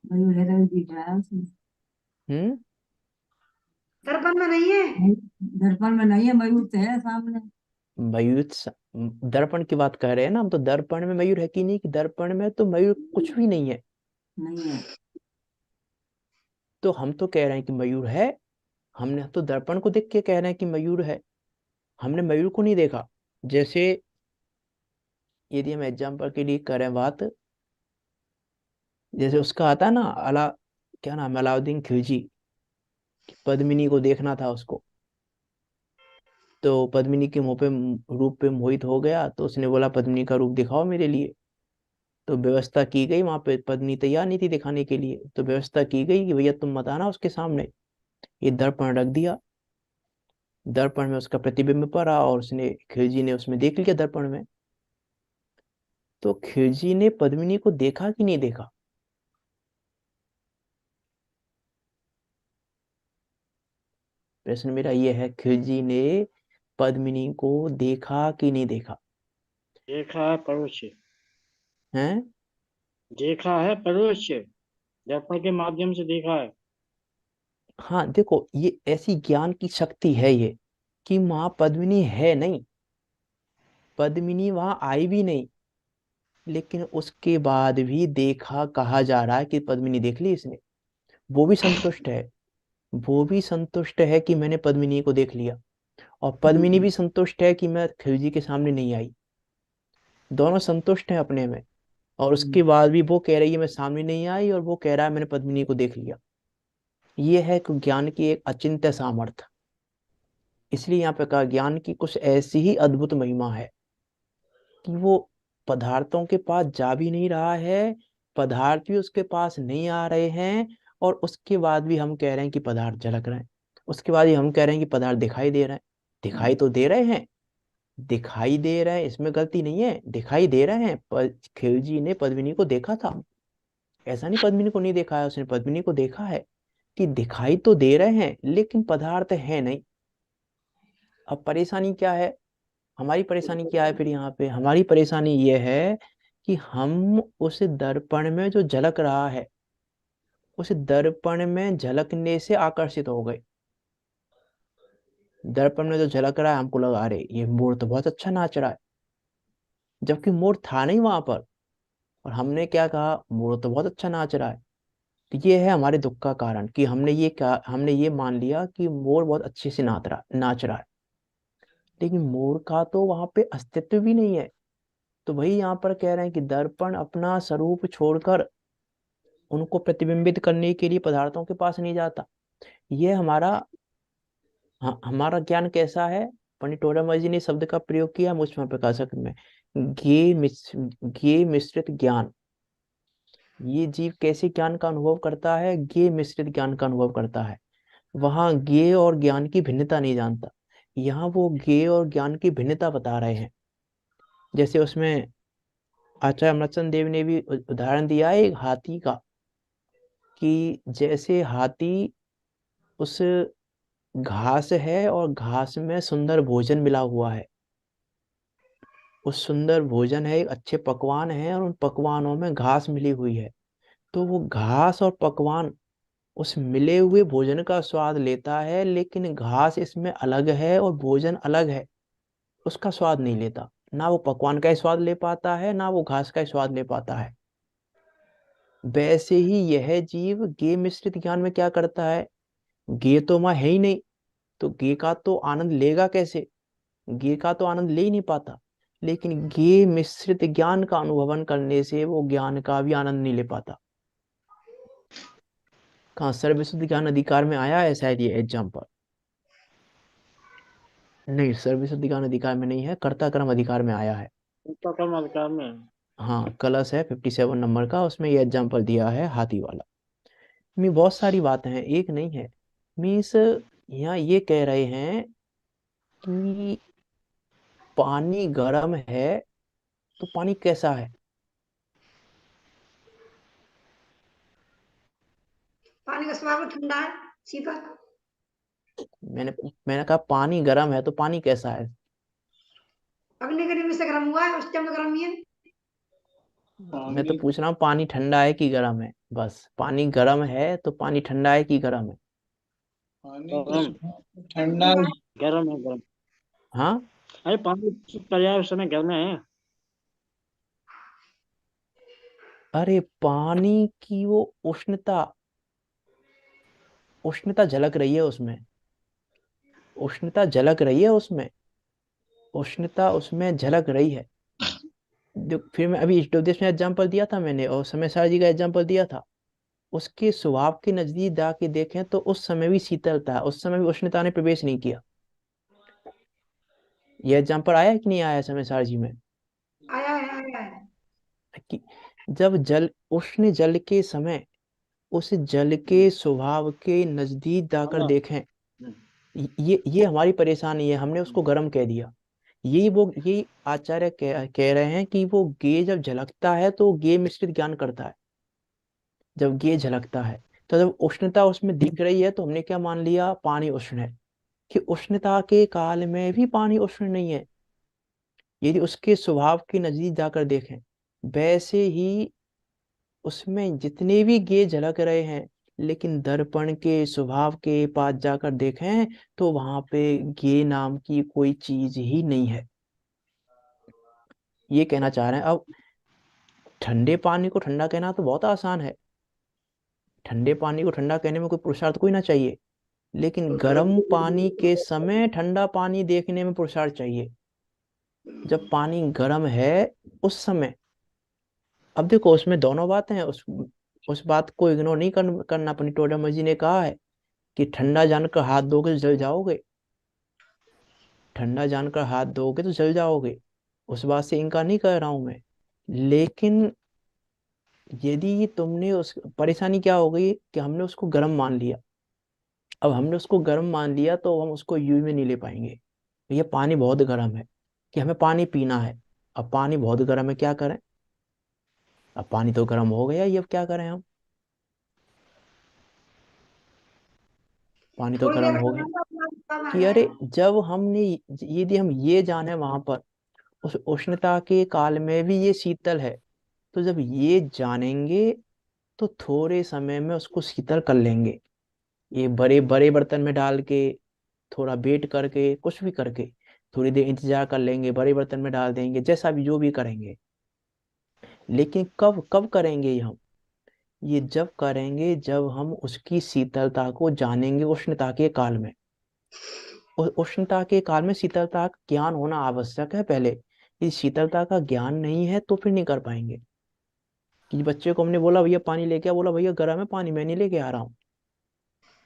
मयूर है तो दिख रहा है उसमें।
हम्म।
दर्पण में नहीं है, दर्पण में नहीं है, मयूर तो है सामने।
मयूर दर्पण की बात कर रहे हैं ना हम, तो दर्पण में मयूर है कि नहीं? कि दर्पण में तो मयूर कुछ भी नहीं है।
नहीं है।
तो हम तो कह रहे हैं कि मयूर है, हमने तो दर्पण को देख के कह रहे हैं कि मयूर है, हमने मयूर को नहीं देखा। जैसे यदि हम एग्जाम्पल के लिए करें बात, जैसे उसका आता है ना क्या नाम है, अलाउद्दीन खिलजी, पद्मिनी को देखना था उसको, तो पद्मिनी के मुंह पे रूप पे मोहित हो गया, तो उसने बोला पद्मिनी का रूप दिखाओ मेरे लिए। तो व्यवस्था की गई, वहां पे पद्मिनी तैयार नहीं थी दिखाने के लिए, तो व्यवस्था की गई कि भैया तुम मत आना उसके सामने। ये दर्पण रख दिया, दर्पण में उसका प्रतिबिंब पड़ा, और उसने, खिलजी ने उसमें देख लिया दर्पण में। तो खिलजी ने पद्मिनी को देखा कि नहीं देखा? प्रश्न मेरा ये है, खिलजी ने पद्मिनी को देखा कि नहीं देखा?
देखा है परोक्ष,
हैं?
देखा है परोक्ष, दर्पण के माध्यम से देखा है।
हाँ देखो, ये ऐसी ज्ञान की शक्ति है ये, कि माँ पद्मिनी है नहीं, पद्मिनी वहां आई भी नहीं, लेकिन उसके बाद भी देखा कहा जा रहा है कि पद्मिनी देख ली इसने। वो भी संतुष्ट है, वो भी संतुष्ट है कि मैंने पद्मिनी को देख लिया, और पद्मिनी भी संतुष्ट है कि मैं खिलजी के सामने नहीं आई। दोनों संतुष्ट हैं अपने में, और उसके बाद भी वो कह रही है मैं सामने नहीं आई, और वो कह रहा है मैंने पद्मिनी को देख लिया। ये है कि ज्ञान की एक अचिंत्य सामर्थ्य। इसलिए यहाँ पे कहा ज्ञान की कुछ ऐसी ही अद्भुत महिमा है कि वो पदार्थों के पास जा भी नहीं रहा है, पदार्थ भी उसके पास नहीं आ रहे हैं, और उसके बाद भी हम कह रहे हैं कि पदार्थ झलक रहे हैं। उसके बाद ही हम कह रहे हैं कि पदार्थ दिखाई दे रहे हैं। दिखाई तो दे रहे हैं, दिखाई दे रहे हैं, इसमें गलती नहीं है, दिखाई दे रहे हैं। खिलजी ने पद्मिनी को देखा था, ऐसा नहीं पद्मिनी को नहीं देखा है, उसने पद्मिनी को देखा है। कि दिखाई तो दे रहे हैं लेकिन पदार्थ है नहीं। अब परेशानी क्या है, हमारी परेशानी क्या है फिर यहाँ पे, हमारी परेशानी ये है कि हम उस दर्पण में जो झलक रहा है, उस दर्पण में झलकने से आकर्षित हो गए। दर्पण में जो झलक रहा है, हमको लगा अरे ये मोर तो बहुत अच्छा नाच रहा है, जबकि मोर था नहीं वहां पर। और हमने क्या कहा, मोर तो बहुत अच्छा नाच रहा है। तो ये है हमारे दुख का कारण कि हमने ये मान लिया कि मोर बहुत अच्छे से नाच रहा है, लेकिन मोर का तो वहां पे अस्तित्व भी नहीं है। तो वही यहाँ पर कह रहे हैं कि दर्पण अपना स्वरूप छोड़कर उनको प्रतिबिंबित करने के लिए पदार्थों के पास नहीं जाता। ये हमारा ज्ञान कैसा है, पंडित टोडरमल जी ने शब्द का प्रयोग किया, हम उसमें प्रकाशक में ज्ञेय मिश्रित ज्ञान। ये जीव कैसे ज्ञान का अनुभव करता है, ज्ञेय मिश्रित ज्ञान का अनुभव करता है। वहां ज्ञेय और ज्ञान की भिन्नता नहीं जानता, यहाँ वो ज्ञेय और ज्ञान की भिन्नता बता रहे हैं। जैसे उसमें आचार्य अमृतचंद देव ने भी उदाहरण दिया है एक हाथी का, कि जैसे हाथी उस घास है और घास में सुंदर भोजन मिला हुआ है, उस सुंदर भोजन है, एक अच्छे पकवान है और उन पकवानों में घास मिली हुई है, तो वो घास और पकवान उस मिले हुए भोजन का स्वाद लेता है, लेकिन घास इसमें अलग है और भोजन अलग है, उसका स्वाद नहीं लेता। ना वो पकवान का ही स्वाद ले पाता है, ना वो घास का ही स्वाद ले पाता है। वैसे ही यह जीव गे मिश्रित ज्ञान में क्या करता है, गे तो वहां है ही नहीं, तो गे का तो आनंद लेगा कैसे, गे का तो आनंद ले ही नहीं पाता। लेकिन गे मिश्रित ज्ञान का अनुभवन करने से वो ज्ञान का भी आनंद नहीं ले पाता। कहाँ सर्वविशुद्ध ज्ञान अधिकार में आया है शायद ये एग्जाम्पल, नहीं सर्वविशुद्ध ज्ञान अधिकार में नहीं है, कर्ता कर्म अधिकार में आया है।
उसका कर्म अधिकार में है।
हाँ कलश है 57 नंबर का, उसमें ये एग्जाम्पल दिया है हाथी वाला। मैं बहुत सारी बातें हैं, एक नहीं है। मीन्स यहाँ ये कह रहे हैं कि पानी गर्म है, तो पानी कैसा है।
पानी का स्वभाव ठंडा है, शीतल।
मैंने मैंने कहा पानी गर्म है तो पानी कैसा है।
अग्नि गर्मी से गर्म हुआ है, उस टाइम तो गर्म ही है।
मैं तो
पानी
पूछ रहा हूँ पानी ठंडा है कि गर्म है, बस पानी गर्म है तो पानी ठंडा है कि गर्म है।
पानी का
गर्म,
स्वभाव ठंडा
गर्म है गर्म।
हाँ
अरे पानी पर्याय उस समय गर्म है।
अरे पानी की वो उष्णता, उष्णता झलक रही है उसमें, उष्णता झलक रही है उसमें, उष्णता उसमें झलक रही है। फिर मैं अभी इष्टोपदेश में एग्जाम्पल दिया था मैंने, और समय सार जी का एग्जाम्पल दिया था। उसके स्वभाव के नजदीक जाके देखें तो उस समय भी शीतलता है, उस समय भी उष्णता ने प्रवेश नहीं किया। यह एग्जाम्पल आया है कि नहीं आया समय सार जी में,
आया है, आया है।
कि जब जल उष्ण जल के समय उस जल के स्वभाव के नजदीक जाकर
हाँ।
देखें, ये हमारी परेशानी है, हमने उसको गर्म कह दिया। ये आचार्य कह रहे हैं कि वो गे जब झलकता है तो गे मिश्रित ज्ञान करता है। जब गे झलकता है, तो जब उष्णता उसमें दिख रही है तो हमने क्या मान लिया, पानी उष्ण है। कि उष्णता के काल में भी पानी उष्ण नहीं है, यदि उसके स्वभाव के नजदीक जाकर देखें। वैसे ही उसमें जितने भी गे झलक रहे हैं, लेकिन दर्पण के स्वभाव के पास जाकर देखें तो वहां पे गे नाम की कोई चीज ही नहीं है। ये कहना चाह रहे हैं। अब ठंडे पानी को ठंडा कहना तो बहुत आसान है, ठंडे पानी को ठंडा कहने में कोई पुरुषार्थ कोई ना चाहिए, लेकिन गर्म पानी के समय ठंडा पानी देखने में पुरुषार्थ चाहिए। जब पानी गर्म है उस समय, अब देखो उसमें दोनों बातें हैं, उस बात को इग्नोर नहीं करना। अपनी टोडरमल जी ने कहा है कि ठंडा जानकर हाथ धोगे तो जल जाओगे, ठंडा जानकर हाथ धोगे तो जल जाओगे, उस बात से इनकार नहीं कर रहा हूं मैं। लेकिन यदि तुमने उस परेशानी क्या हो गई कि हमने उसको गर्म मान लिया, अब हमने उसको गर्म मान लिया तो हम उसको यूज में नहीं ले पाएंगे। ये पानी बहुत गर्म है, कि हमें पानी पीना है। अब पानी बहुत गर्म है, क्या करें, अब पानी तो गर्म हो गया, ये अब क्या करें हम। पानी तो
थोड़ी
गर्म
देर
हो गया।
रखना अपना काम आ
कि अरे
जाए।
जब हमने यदि हम ये जाने वहां पर उस उष्णता के काल में भी ये शीतल है, तो जब ये जानेंगे तो थोड़े समय में उसको शीतल कर लेंगे। ये बड़े बड़े बर्तन में डाल के, थोड़ा वेट करके, कुछ भी करके, थोड़ी देर इंतजार कर लेंगे, बड़े बर्तन में डाल देंगे, जैसा भी जो भी करेंगे। लेकिन कब कब करेंगे ये हम? ये जब करेंगे जब हम उसकी शीतलता को जानेंगे उष्णता के काल में। उष्णता के काल में शीतलता का ज्ञान होना आवश्यक है पहले। इस शीतलता का ज्ञान नहीं है तो फिर नहीं कर पाएंगे। कि बच्चे को हमने बोला भैया पानी लेके आ, बोला भैया गर्म है पानी, मैं नहीं लेके आ रहा हूँ।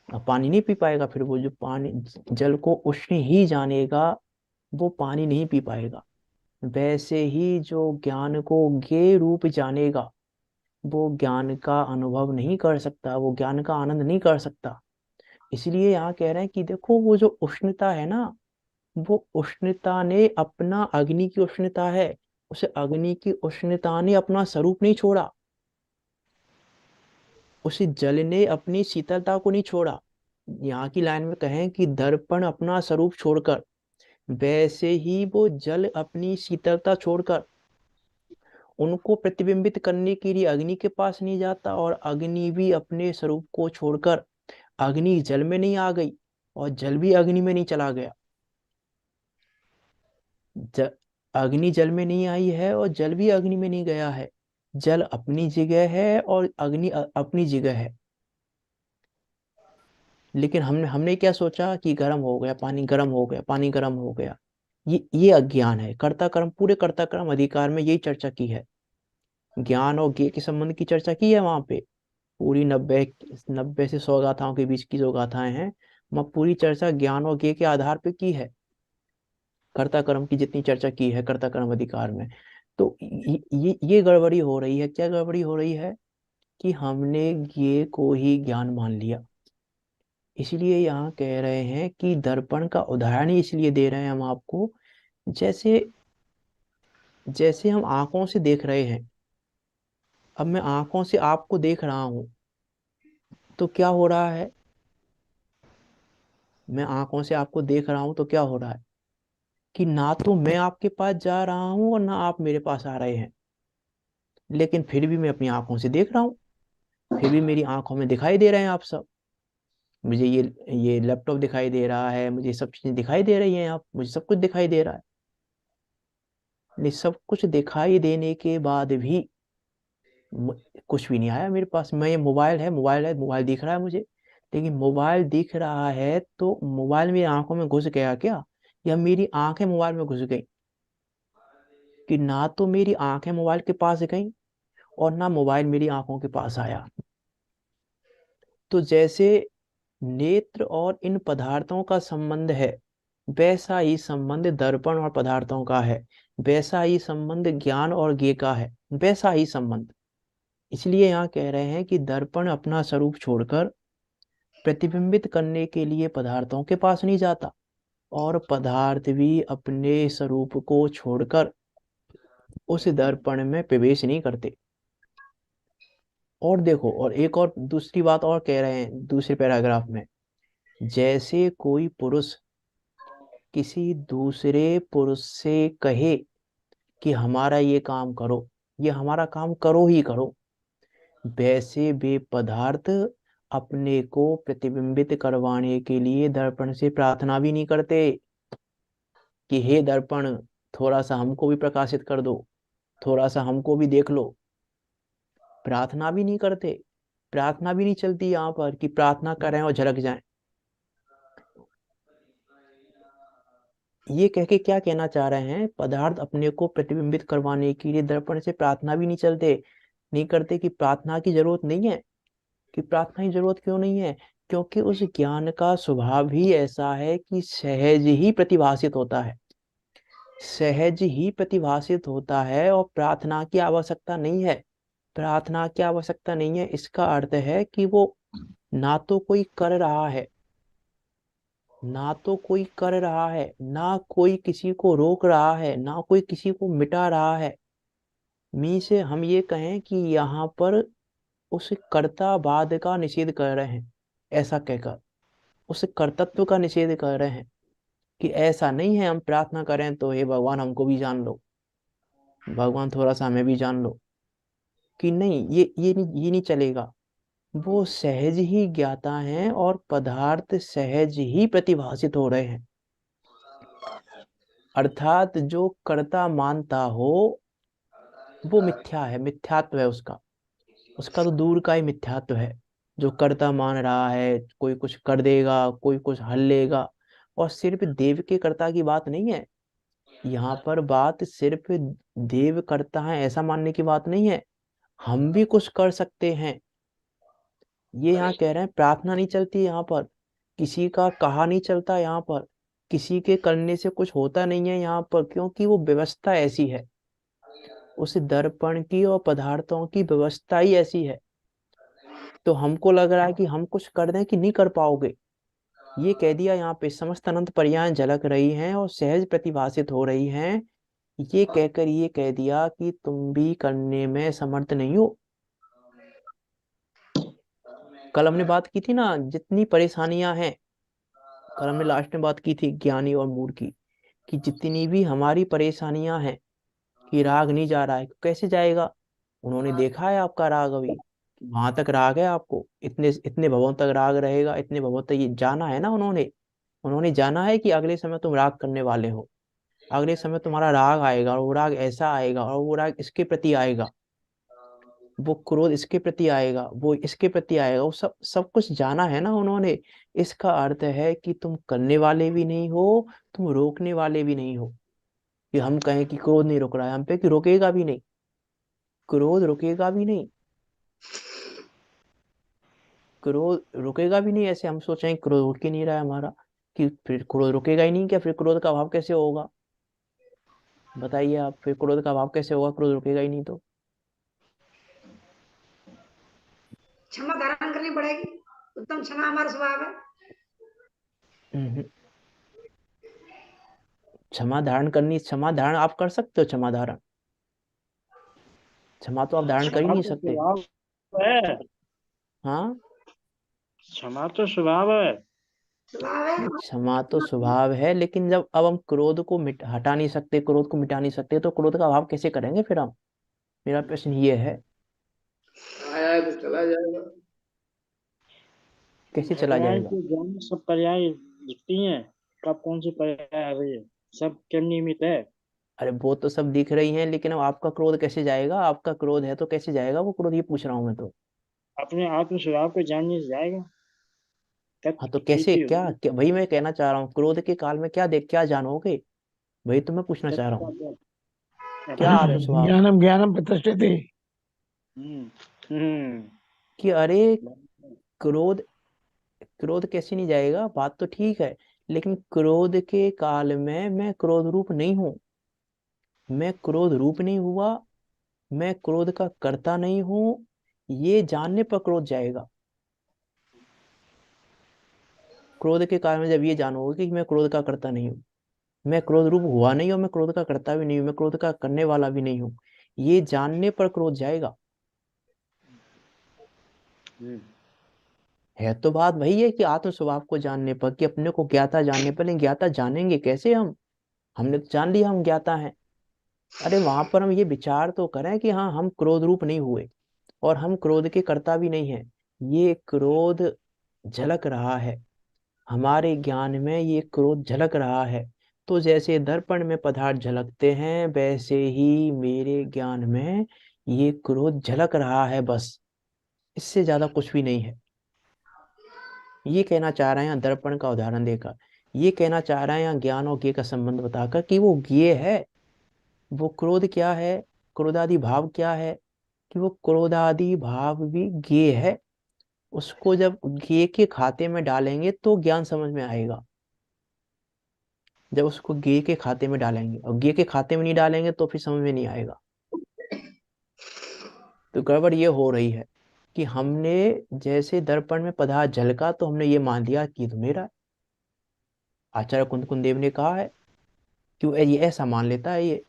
अब पानी नहीं पी पाएगा, फिर वो जो पानी जल को उष्ण ही जानेगा वो पानी नहीं पी पाएगा। वैसे ही जो ज्ञान को ज्ञेय रूप जानेगा वो ज्ञान का अनुभव नहीं कर सकता, वो ज्ञान का आनंद नहीं कर सकता। इसलिए यहाँ कह रहे हैं कि देखो वो जो उष्णता है ना, वो उष्णता ने अपना, अग्नि की उष्णता है, उसे अग्नि की उष्णता ने अपना स्वरूप नहीं छोड़ा, उसे जल ने अपनी शीतलता को नहीं छोड़ा। यहाँ की लाइन में कहें कि दर्पण अपना स्वरूप छोड़कर, वैसे ही वो जल अपनी शीतलता छोड़कर उनको प्रतिबिंबित करने के लिए अग्नि के पास नहीं जाता, और अग्नि भी अपने स्वरूप को छोड़कर अग्नि जल में नहीं आ गई और जल भी अग्नि में नहीं चला गया। ज, अग्नि जल में नहीं आई है और जल भी अग्नि में नहीं गया है। जल अपनी जगह है और अग्नि अपनी जगह है। लेकिन हमने हमने क्या सोचा कि गर्म हो गया पानी, गर्म हो गया पानी, गर्म हो गया। ये अज्ञान है। कर्ता कर्म, पूरे कर्ता कर्म अधिकार में यही चर्चा की है। ज्ञान और ज्ञेय के संबंध की चर्चा की है वहां पे। पूरी 90 से 100 गाथाओं के बीच की जो गाथाएं हैं, वह पूरी चर्चा ज्ञान और ज्ञेय के आधार पे की है। कर्ता कर्म की जितनी चर्चा की है कर्ता कर्म अधिकार में। तो ये गड़बड़ी हो रही है। क्या गड़बड़ी हो रही है? कि हमने ज्ञेय को ही ज्ञान मान लिया। इसलिए यहाँ कह रहे हैं कि दर्पण का उदाहरण ही इसलिए दे रहे हैं हम आपको, जैसे जैसे हम आंखों से देख रहे हैं। अब मैं आंखों से आपको देख रहा हूं तो क्या हो रहा है? मैं आंखों से आपको देख रहा हूं तो क्या हो रहा है? कि ना तो मैं आपके पास जा रहा हूं और ना आप मेरे पास आ रहे हैं, लेकिन फिर भी मैं अपनी आंखों से देख रहा हूं। फिर भी मेरी आंखों में दिखाई दे रहे हैं आप सब। मुझे ये लैपटॉप दिखाई दे रहा है, मुझे सब चीजें दिखाई दे रही हैं, आप मुझे सब कुछ दिखाई दे रहा है। लेकिन सब कुछ दिखाई देने के बाद भी कुछ भी नहीं आया मेरे पास। मैं, ये मोबाइल है, मोबाइल दिख रहा है मुझे। लेकिन मोबाइल दिख रहा है तो मोबाइल मेरी आंखों में घुस गया क्या, या मेरी आंखें मोबाइल में घुस गई? कि ना तो मेरी आंखें मोबाइल के पास गई और ना मोबाइल मेरी आंखों के पास आया। तो जैसे नेत्र और इन पदार्थों का संबंध है, वैसा ही संबंध दर्पण और पदार्थों का है, वैसा ही संबंध ज्ञान और ज्ञेय का है, वैसा ही संबंध। इसलिए यहाँ कह रहे हैं कि दर्पण अपना स्वरूप छोड़कर प्रतिबिंबित करने के लिए पदार्थों के पास नहीं जाता, और पदार्थ भी अपने स्वरूप को छोड़कर उस दर्पण में प्रवेश नहीं करते। और देखो, और एक और दूसरी बात और कह रहे हैं दूसरे पैराग्राफ में। जैसे कोई पुरुष किसी दूसरे पुरुष से कहे कि हमारा ये काम करो, ये हमारा काम करो ही करो, वैसे वे पदार्थ अपने को प्रतिबिंबित करवाने के लिए दर्पण से प्रार्थना भी नहीं करते कि हे दर्पण, थोड़ा सा हमको भी प्रकाशित कर दो, थोड़ा सा हमको भी देख लो। प्रार्थना भी नहीं करते। प्रार्थना भी नहीं चलती यहाँ पर कि प्रार्थना करें और झलक जाएं। ये कह के क्या कहना चाह रहे हैं? पदार्थ अपने को प्रतिबिंबित करवाने के लिए दर्पण से प्रार्थना भी नहीं चलते, नहीं करते। कि प्रार्थना की जरूरत नहीं है। कि प्रार्थना की जरूरत क्यों नहीं है? क्योंकि उस ज्ञान का स्वभाव ही ऐसा है कि सहज ही प्रतिभासित होता है। सहज ही प्रतिभासित होता है और प्रार्थना की आवश्यकता नहीं है। प्रार्थना की आवश्यकता नहीं है, इसका अर्थ है कि वो ना तो कोई कर रहा है, ना तो कोई कर रहा है, ना कोई किसी को रोक रहा है, ना कोई किसी को मिटा रहा है। मी से हम ये कहें कि यहाँ पर उस कर्तावाद का निषेध कर रहे हैं, ऐसा कहकर। उस कर्तत्व का निषेध कर रहे हैं कि ऐसा नहीं है हम प्रार्थना करें तो हे भगवान हमको भी जान लो, भगवान थोड़ा सा हमें भी जान लो, कि नहीं, ये नहीं चलेगा। वो सहज ही ज्ञाता हैं और पदार्थ सहज ही प्रतिभाषित हो रहे हैं। अर्थात जो कर्ता मानता हो वो मिथ्या है, मिथ्यात्व है उसका, उसका तो दूर का ही मिथ्यात्व है। जो कर्ता मान रहा है, कोई कुछ कर देगा, कोई कुछ हल लेगा। और सिर्फ देव के कर्ता की बात नहीं है यहाँ पर, बात सिर्फ देव करता है ऐसा मानने की बात नहीं है, हम भी कुछ कर सकते हैं। ये यहाँ कह रहे हैं प्रार्थना नहीं चलती यहाँ पर, किसी का कहा नहीं चलता यहाँ पर, किसी के करने से कुछ होता नहीं है यहाँ पर, क्योंकि वो व्यवस्था ऐसी है, उस दर्पण की और पदार्थों की व्यवस्था ही ऐसी है। तो हमको लग रहा है कि हम कुछ कर दें कि नहीं कर पाओगे। ये कह दिया यहाँ पे, समस्त अनंत पर्याय झलक रही हैं और सहज प्रतिभाषित हो रही हैं, ये कहकर ये कह दिया कि तुम भी करने में समर्थ नहीं हो। कल हमने बात की थी ना, जितनी परेशानियां हैं, कल हमने लास्ट में बात की थी ज्ञानी और मूढ़ की, कि जितनी भी हमारी परेशानियां हैं, कि राग नहीं जा रहा है, कैसे जाएगा? उन्होंने देखा है आपका राग अभी, वहां तक राग है आपको, इतने इतने भवों तक राग रहेगा, इतने भवों तक ये जाना है ना उन्होंने। उन्होंने जाना है कि अगले समय तुम राग करने वाले हो, अगले समय तुम्हारा राग आएगा, और वो राग ऐसा आएगा, और वो राग इसके प्रति आएगा, वो क्रोध इसके प्रति आएगा, वो इसके प्रति आएगा, वो सब सब कुछ जाना है ना उन्होंने। इसका अर्थ है कि तुम करने वाले भी नहीं हो, तुम रोकने वाले भी नहीं हो। कि हम कहें कि क्रोध नहीं रुक रहा है हम पे, कि रुकेगा भी नहीं, क्रोध रुकेगा भी नहीं, क्रोध रुकेगा भी नहीं। ऐसे हम सोचें क्रोध रुक ही नहीं रहा है हमारा, कि फिर क्रोध रुकेगा ही नहीं क्या? फिर क्रोध का अभाव कैसे होगा? बताइए आप, फिर क्रोध का अभाव कैसे होगा? क्रोध रुकेगा ही नहीं तो।
क्षमा धारण करनी पड़ेगी, उत्तम क्षमा हमारा स्वभाव है।
हम्म, क्षमा धारण करनी, क्षमा धारण आप कर सकते हो, क्षमा धारण, क्षमा तो आप धारण कर ही
क्षमा
नहीं
तो
सकते।
स्वभाव है,
हाँ,
क्षमा तो स्वभाव है।
स्वभाव है।
क्षमा तो स्वभाव है, लेकिन जब अब हम क्रोध को हटा नहीं सकते, क्रोध को मिटा नहीं सकते, तो क्रोध का अभाव कैसे करेंगे फिर हम? मेरा प्रश्न ये है,
आया तो चला जाएगा।
कैसे चला
भगवान
जाएगा?
के ज्ञान में सब पर्याय दिखती हैं, कब कौन सी पर्याय आ रही है, सब क्या नियमित है।
अरे वो तो सब दिख रही हैं, लेकिन अब आपका क्रोध कैसे जाएगा? आपका क्रोध है तो कैसे जाएगा वो क्रोध, ये पूछ रहा हूँ मैं तो।
अपने आत्म स्वभाव को जानने से जाएगा,
हाँ
तत्व
तो
की
कैसे,
प्रीति
क्या,
होगी।
क्या वही मैं कहना चाह रहा हूँ, क्रोध के काल में क्या देख, क्या जानोगे? वही तो मैं पूछना चाह
तत्व
रहा
का
हूँ।
क्या
क्या
अपने
आत्म
स्वरूप।
स्वभाव?
ज्ञानम ज्ञानम प्रतिष्ठिते।
हम्म हम्म
कि अरे क्रोध, क्रोध कैसे नहीं जाएगा? बात तो ठीक है, लेकिन क्रोध के काल में मैं क्रोध रूप नहीं हूँ, मैं क्रोध रूप नहीं हुआ, मैं क्रोध का कर्ता नहीं हूँ, ये जानने पर क्रोध जाएगा। क्रोध के काल में जब ये जानोगे कि मैं क्रोध का कर्ता नहीं हूँ, मैं क्रोध रूप हुआ नहीं, और मैं क्रोध का कर्ता भी नहीं हूँ, मैं क्रोध का करने वाला भी नहीं हूँ, ये जानने पर क्रोध जाएगा।
हम्म,
है तो बात वही है कि आत्म स्वभाव को जानने पर, कि अपने को ज्ञाता जानने पर। लेकिन ज्ञाता जानेंगे कैसे हम? हमने तो जान लिया हम ज्ञाता हैं। अरे वहां पर हम ये विचार तो करें कि हाँ हम क्रोध रूप नहीं हुए, और हम क्रोध के कर्ता भी नहीं है। ये क्रोध झलक रहा है हमारे ज्ञान में, ये क्रोध झलक रहा है। तो जैसे दर्पण में पदार्थ झलकते हैं, वैसे ही मेरे ज्ञान में ये क्रोध झलक रहा है, बस, इससे ज्यादा कुछ भी नहीं है। ये कहना चाह रहे हैं दर्पण का उदाहरण देकर, ये कहना चाह रहे हैं यहाँ ज्ञान और ज्ञ का संबंध बताकर, कि वो ज्ञ है। वो क्रोध क्या है, क्रोधादि भाव क्या है, कि वो क्रोधादि भाव भी ज्ञ है। उसको जब ज्ञ के खाते में डालेंगे तो ज्ञान समझ में आएगा, जब उसको ज्ञ के खाते में डालेंगे, और ज्ञ के खाते में नहीं डालेंगे तो फिर समझ में नहीं आएगा। तो गड़बड़ ये हो रही है कि हमने जैसे दर्पण में पदार्थ झलका तो हमने ये मान लिया कि ये तो मेरा है। आचार्य कुंद कुंदेव ने कहा है कि वो ये ऐसा मान लेता है ये,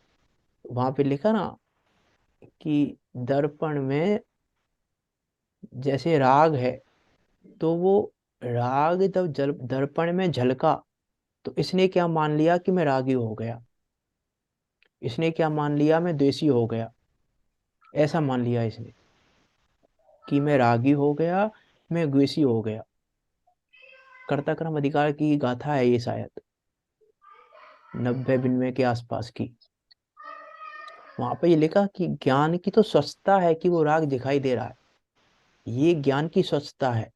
वहां पे लिखा ना कि दर्पण में जैसे राग है, तो वो राग जब दर्पण में झलका तो इसने क्या मान लिया कि मैं रागी हो गया, इसने क्या मान लिया मैं द्वेषी हो गया, ऐसा मान लिया इसने कि मैं रागी हो गया, मैं द्वेषी हो गया। कर्ता कर्म अधिकार की गाथा है ये, शायद 90 के आसपास की। वहां पे ये लिखा कि ज्ञान की तो स्वच्छता है कि वो राग दिखाई दे रहा है, ये ज्ञान की स्वच्छता है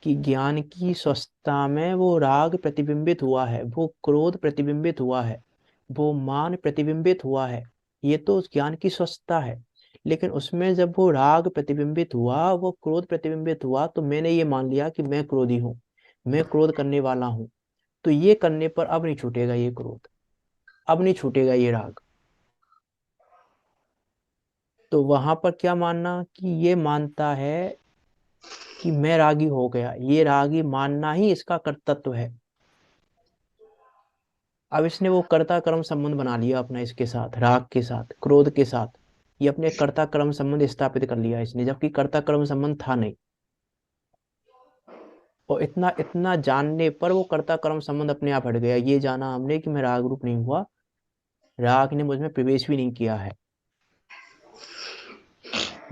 कि ज्ञान की स्वच्छता में वो राग प्रतिबिंबित हुआ है, वो क्रोध प्रतिबिंबित हुआ है, वो मान प्रतिबिंबित हुआ है, ये तो उस ज्ञान की स्वच्छता है। लेकिन उसमें जब वो राग प्रतिबिंबित हुआ, वो क्रोध प्रतिबिंबित हुआ, तो मैंने ये मान लिया कि मैं क्रोधी हूँ, मैं क्रोध करने वाला हूँ। तो ये करने पर अब नहीं छूटेगा ये क्रोध, अब नहीं छूटेगा ये राग। तो वहां पर क्या मानना कि ये मानता है कि मैं रागी हो गया, ये रागी मानना ही इसका कर्तव्य है। अब इसने वो कर्ता कर्म संबंध बना लिया अपना, इसके साथ, राग के साथ, क्रोध के साथ, ये अपने कर्ता कर्म संबंध स्थापित कर लिया इसने, जबकि कर्ता कर्म संबंध था नहीं। और इतना इतना जानने पर वो कर्ता कर्म संबंध अपने आप हट गया। ये जाना हमने कि मैं राग रूप नहीं हुआ, राग ने मुझ में प्रवेश भी नहीं किया है,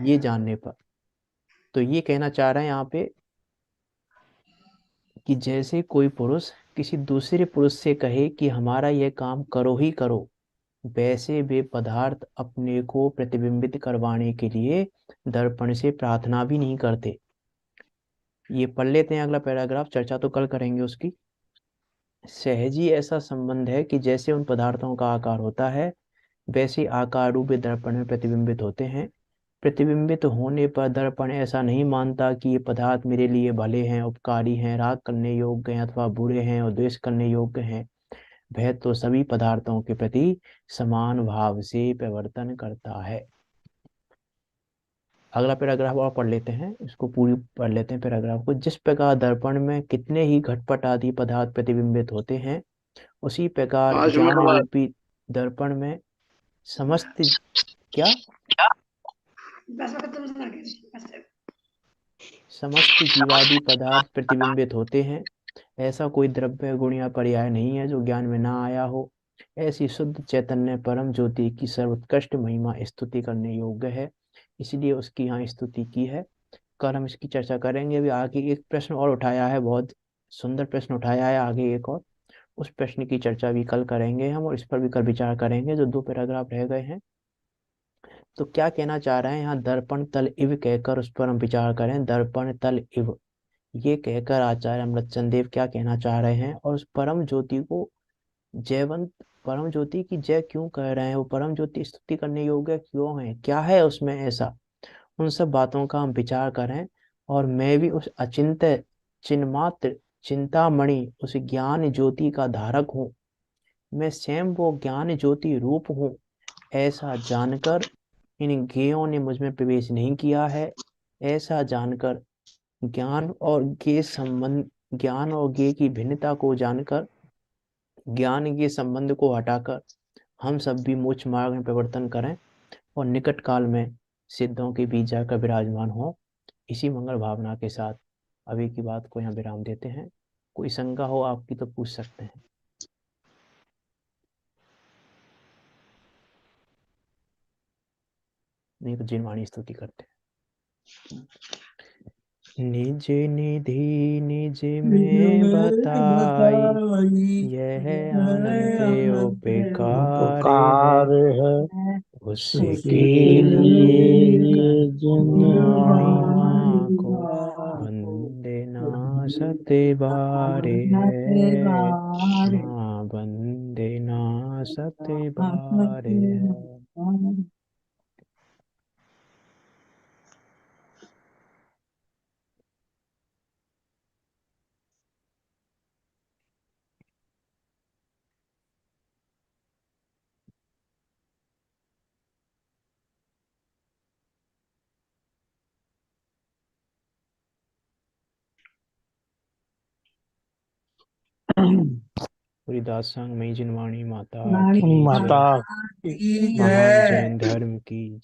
ये जानने पर। तो ये कहना चाह रहे हैं यहाँ पे कि जैसे कोई पुरुष किसी दूसरे पुरुष से कहे कि हमारा यह काम करो ही करो, वैसे वे पदार्थ अपने को प्रतिबिंबित करवाने के लिए दर्पण से प्रार्थना भी नहीं करते। ये पढ़ लेते हैं अगला पैराग्राफ, चर्चा तो कल करेंगे उसकी। सहज ही ऐसा संबंध है कि जैसे उन पदार्थों का आकार होता है, वैसे आकार रूप दर्पण में प्रतिबिंबित होते हैं। प्रतिबिंबित होने पर दर्पण ऐसा नहीं मानता कि ये पदार्थ मेरे लिए भले हैं, उपकारी हैं, राग करने योग्य हैं अथवा बुरे हैं और द्वेष करने योग्य हैं। वह तो सभी पदार्थों के प्रति समान भाव से प्रवर्तन करता है। अगला पैराग्राफ और पढ़ लेते हैं, इसको पूरी पढ़ लेते हैं पैराग्राफ को। जिस प्रकार दर्पण में कितने ही घटपट आदि पदार्थ प्रतिबिंबित होते हैं, उसी प्रकार
आज
ज्ञान
मैं
रूपी दर्पण में समस्त क्या
10 वक्त तुम सुना के बस।
समस्त जीवादि पदार्थ प्रतिबिंबित होते हैं। ऐसा कोई द्रव्य गुण या पर्याय नहीं है जो ज्ञान में ना आया हो। ऐसी शुद्ध चैतन्य परम ज्योति की सर्वोत्कृष्ट महिमा स्तुति करने योग्य है, इसलिए उसकी यहाँ स्तुति की है। कल हम इसकी चर्चा करेंगे। अभी आगे एक प्रश्न और उठाया है, बहुत सुंदर प्रश्न उठाया है आगे एक और, उस प्रश्न की चर्चा भी कल करेंगे हम, और इस पर भी कल विचार करेंगे जो 2 पैराग्राफ रह गए हैं। तो क्या कहना चाह रहे हैं यहाँ, दर्पण तल इव कहकर उस पर हम विचार करें। दर्पण तल इव ये कहकर आचार्य अमृतचंद देव क्या कहना चाह रहे हैं, और उस परम ज्योति को जयवंत, परम ज्योति की जय क्यों कह रहे हैं, वो परम ज्योति स्तुति करने योग्य क्यों है, क्या है उसमें ऐसा, उन सब बातों का हम विचार करें। और मैं भी उस अचिंत्य चिन्मात्र चिंतामणि उस ज्ञान ज्योति का धारक हूँ, मैं स्वयं वो ज्ञान ज्योति रूप हूँ, ऐसा जानकर इन ज्ञेयों ने मुझ में प्रवेश नहीं किया है। ऐसा जानकर ज्ञान और ज्ञेय की भिन्नता को जानकर, ज्ञान के संबंध को हटाकर हम सब भी मोक्ष मार्ग में परिवर्तन करें और निकट काल में सिद्धों के बीच जाकर विराजमान हो। इसी मंगल भावना के साथ अभी की बात को यहाँ विराम देते हैं। कोई शंका हो आपकी तो पूछ सकते हैं। नहीं तो जिनवाणी स्तुति करते हैं। निज निधि निज में बताई, यह अनंत उपकार
उपकार
है,
है
उसके लिए जिनवाणी माँ को वंदना सत्य बारे है, माँ वंदना सत्य बारे है। हरिदास संग में जिनवाणी माता की
माता
जय, महान जैन धर्म की जय।